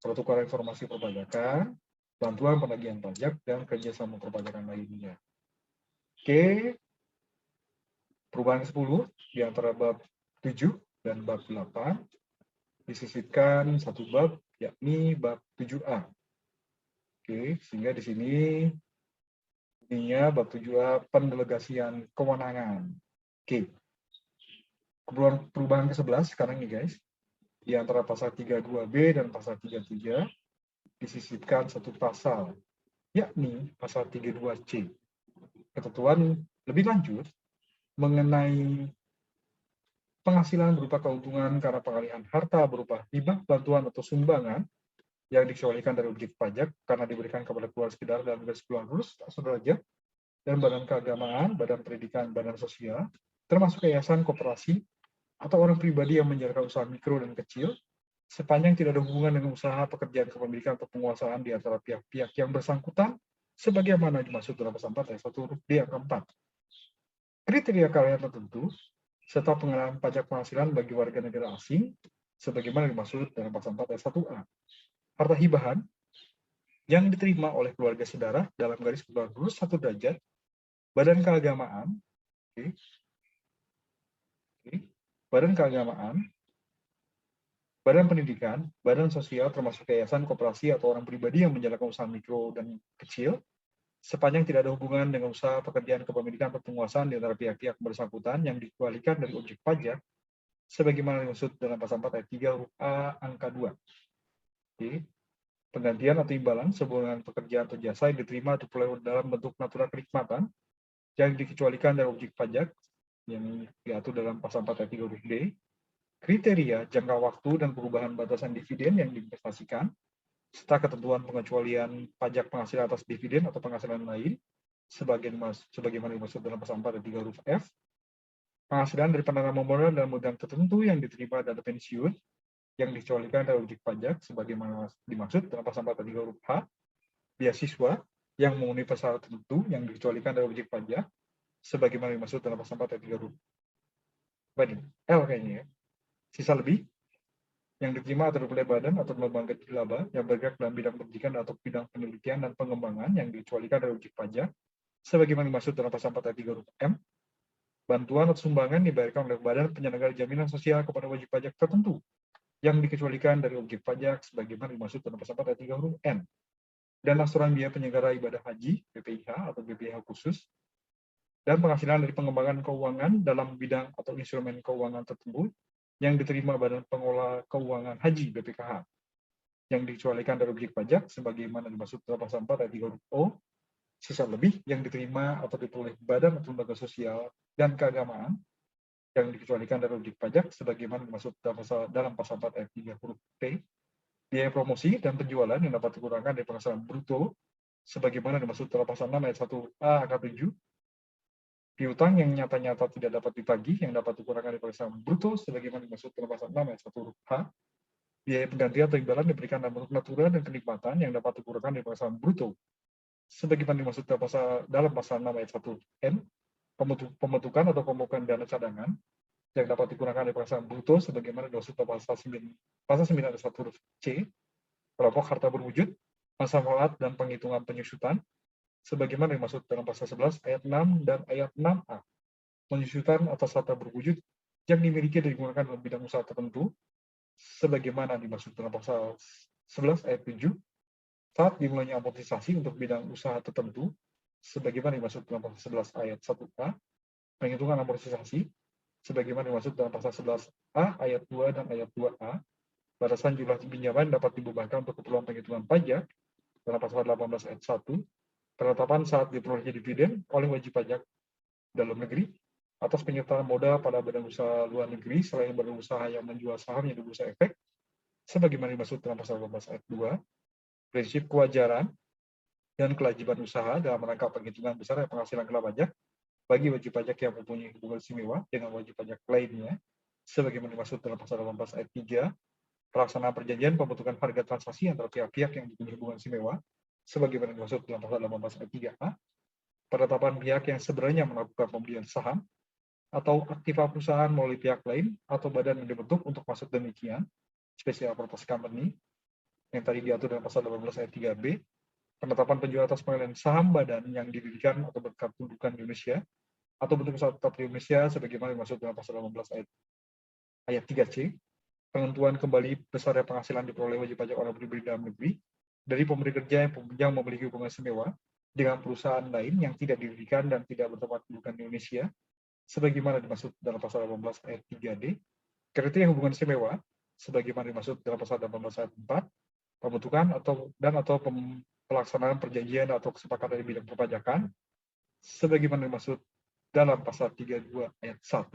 pertukaran informasi perpajakan, bantuan penagihan pajak, dan kerjasama perpajakan lainnya. Perubahan ke-10 di antara bab 7 dan bab 8 disisipkan satu bab, yakni bab 7A. Sehingga di sini ininya bab 7A pendelegasian kewenangan. Perubahan ke-11 sekarang nih, guys. Di antara pasal 32B dan pasal 33 disisipkan satu pasal, yakni pasal 32C. Ketentuan lebih lanjut mengenai penghasilan berupa keuntungan karena pengalihan harta berupa hibah, bantuan, atau sumbangan yang dikecualikan dari objek pajak karena diberikan kepada keluarga sekitar dalam garis keluar lurus sederajat, dan badan keagamaan, badan pendidikan, badan sosial, termasuk yayasan, koperasi, atau orang pribadi yang menjalankan usaha mikro dan kecil, sepanjang tidak ada hubungan dengan usaha, pekerjaan kepemilikan, atau penguasaan di antara pihak-pihak yang bersangkutan, sebagaimana dimaksud dalam pasal 4 ayat 1 huruf D angka 4. Kriteria keahlian tertentu serta pengenaan pajak penghasilan bagi warga negara asing, sebagaimana dimaksud dalam pasal 4 ayat 1A. Harta hibahan yang diterima oleh keluarga saudara dalam garis keluar lurus 1 derajat, badan keagamaan, badan keagamaan, badan pendidikan, badan sosial termasuk yayasan, koperasi, atau orang pribadi yang menjalankan usaha mikro dan kecil, sepanjang tidak ada hubungan dengan usaha, pekerjaan kepemilikan, atau penguasaan di antara pihak-pihak bersangkutan yang dikecualikan dari objek pajak, sebagaimana dimaksud dalam pasal 4 ayat 3 huruf A angka 2. Penggantian atau imbalan sebuah pekerjaan atau jasa yang diterima atau diperoleh dalam bentuk natural kenikmatan yang dikecualikan dari objek pajak yang diatur dalam pasal 4 ayat 3 huruf D. Kriteria, jangka waktu, dan perubahan batasan dividen yang diinvestasikan, serta ketentuan pengecualian pajak penghasilan atas dividen atau penghasilan lain, sebagaimana dimaksud dalam pasal 4 ayat 3 huruf F. Penghasilan dari penanaman modal dalam bidang tertentu yang diterima dana pensiun yang dikecualikan dari objek pajak, sebagaimana dimaksud dalam pasal 4 ayat 3 huruf H. beasiswa yang memenuhi persyarat tertentu yang dikecualikan dari wajib pajak sebagaimana dimaksud dalam pasal 4 ayat 3 huruf L kayaknya ya. Sisa lebih yang diterima atau oleh badan atau lembaga nirlaba yang bergerak dalam bidang pendidikan atau bidang penelitian dan pengembangan yang dikecualikan dari wajib pajak sebagaimana dimaksud dalam pasal 4 ayat 3 huruf M. Bantuan atau sumbangan dibayarkan oleh badan penyelenggara jaminan sosial kepada wajib pajak tertentu yang dikecualikan dari wajib pajak sebagaimana dimaksud dalam pasal 4 ayat 3 huruf N. Dan angsuran biaya penyelenggara ibadah haji (BPIH) atau BPIH khusus dan penghasilan dari pengembangan keuangan dalam bidang atau instrumen keuangan tertentu yang diterima Badan Pengelola Keuangan Haji (BPKH) yang dikecualikan dari objek pajak sebagaimana dimaksud dalam pasal 4 ayat 3 huruf O. Sisa lebih yang diterima atau diperoleh badan atau lembaga sosial dan keagamaan yang dikecualikan dari objek pajak sebagaimana dimaksud dalam pasal 4 ayat 3 huruf P. Biaya promosi dan penjualan yang dapat dikurangkan dari penghasilan bruto sebagaimana dimaksud dalam pasal 6 ayat 1A angka 7. Piutang yang nyata-nyata tidak dapat ditagih yang dapat dikurangkan dari penghasilan bruto sebagaimana dimaksud dalam pasal 6 ayat 1 huruf H. Biaya penggantian atau imbalan diberikan dalam bentuk natural dan kenikmatan yang dapat dikurangkan dari penghasilan bruto sebagaimana dimaksud dalam pasal 6 ayat 1 N. Pembentukan atau pemupukan dana cadangan yang dapat dikurangkan dari penghasilan bruto sebagaimana dimaksud dalam pasal 9 ayat 1 huruf C. Kelompok harta berwujud, masa manfaat dan penghitungan penyusutan sebagaimana dimaksud dalam pasal 11 ayat 6 dan ayat 6A. Penyusutan atas harta berwujud yang dimiliki dan digunakan dalam bidang usaha tertentu sebagaimana dimaksud dalam pasal 11 ayat 7 saat dimulainya amortisasi untuk bidang usaha tertentu sebagaimana dimaksud dalam pasal 11 ayat 1A. Penghitungan amortisasi sebagaimana dimaksud dalam pasal 11A ayat 2 dan ayat 2A. Batasan jumlah pinjaman dapat dibubarkan untuk keperluan penghitungan pajak dalam pasal 18 ayat 1. Penetapan saat diperolehnya dividen oleh wajib pajak dalam negeri atas penyertaan modal pada badan usaha luar negeri selain badan usaha yang menjual sahamnya di bursa efek sebagaimana dimaksud dalam pasal 18 ayat 2. Prinsip kewajaran dan kewajiban usaha dalam rangka penghitungan besar penghasilan kena pajak bagi wajib pajak yang mempunyai hubungan istimewa dengan wajib pajak lainnya sebagaimana dimaksud dalam pasal 18 ayat 3. Pelaksanaan perjanjian pembentukan harga transaksi antara pihak-pihak yang mempunyai hubungan istimewa sebagaimana dimaksud dalam pasal 18 ayat 3A. Penetapan pihak yang sebenarnya melakukan pembelian saham atau aktiva perusahaan melalui pihak lain atau badan yang dibentuk untuk maksud demikian, special purpose company, yang tadi diatur dalam pasal 18 ayat 3B. Penetapan penjualan atas pengalihan saham badan yang didirikan atau berkedudukan di Indonesia atau bentuk usaha tetap di Indonesia sebagaimana dimaksud dalam pasal 18 ayat 3C. Penentuan kembali besarnya penghasilan diperoleh wajib pajak orang pribadi dalam negeri dari pemberi kerja yang memiliki hubungan istimewa dengan perusahaan lain yang tidak didirikan dan tidak bertempat kedudukan di Indonesia sebagaimana dimaksud dalam pasal 18 ayat 3D. Kriteria hubungan istimewa sebagaimana dimaksud dalam pasal 18 ayat 4. Pembentukan atau pelaksanaan perjanjian atau kesepakatan di bidang perpajakan sebagaimana dimaksud dalam pasal 32 ayat 1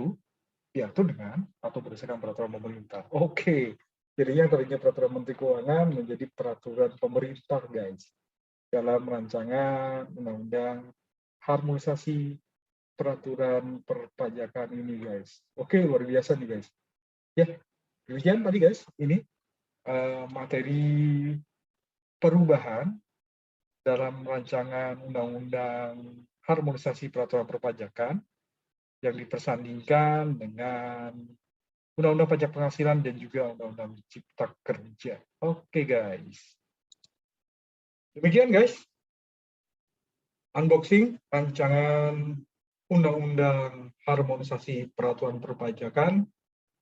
diatur dengan atau berdasarkan peraturan pemerintah. Oke, jadi yang tadinya peraturan Menteri Keuangan menjadi peraturan pemerintah, guys, dalam rancangan undang-undang harmonisasi peraturan perpajakan ini, guys. Oke, luar biasa nih, guys. Ya, demikian tadi, guys, ini materi perubahan dalam rancangan undang-undang harmonisasi peraturan perpajakan yang dipersandingkan dengan Undang-Undang Pajak Penghasilan dan juga Undang-Undang Cipta Kerja. Oke, guys. Demikian, guys. Unboxing rancangan Undang-Undang Harmonisasi Peraturan Perpajakan.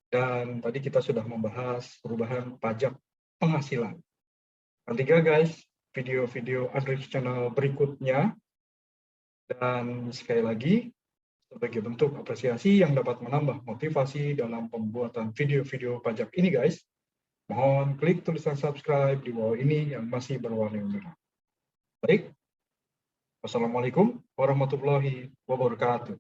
Dan tadi kita sudah membahas perubahan pajak penghasilan. Nantikan, guys, video-video Android Channel berikutnya. Dan sekali lagi, sebagai bentuk apresiasi yang dapat menambah motivasi dalam pembuatan video-video pajak ini, guys, mohon klik tulisan subscribe di bawah ini yang masih berwarna merah. Baik, wassalamualaikum warahmatullahi wabarakatuh.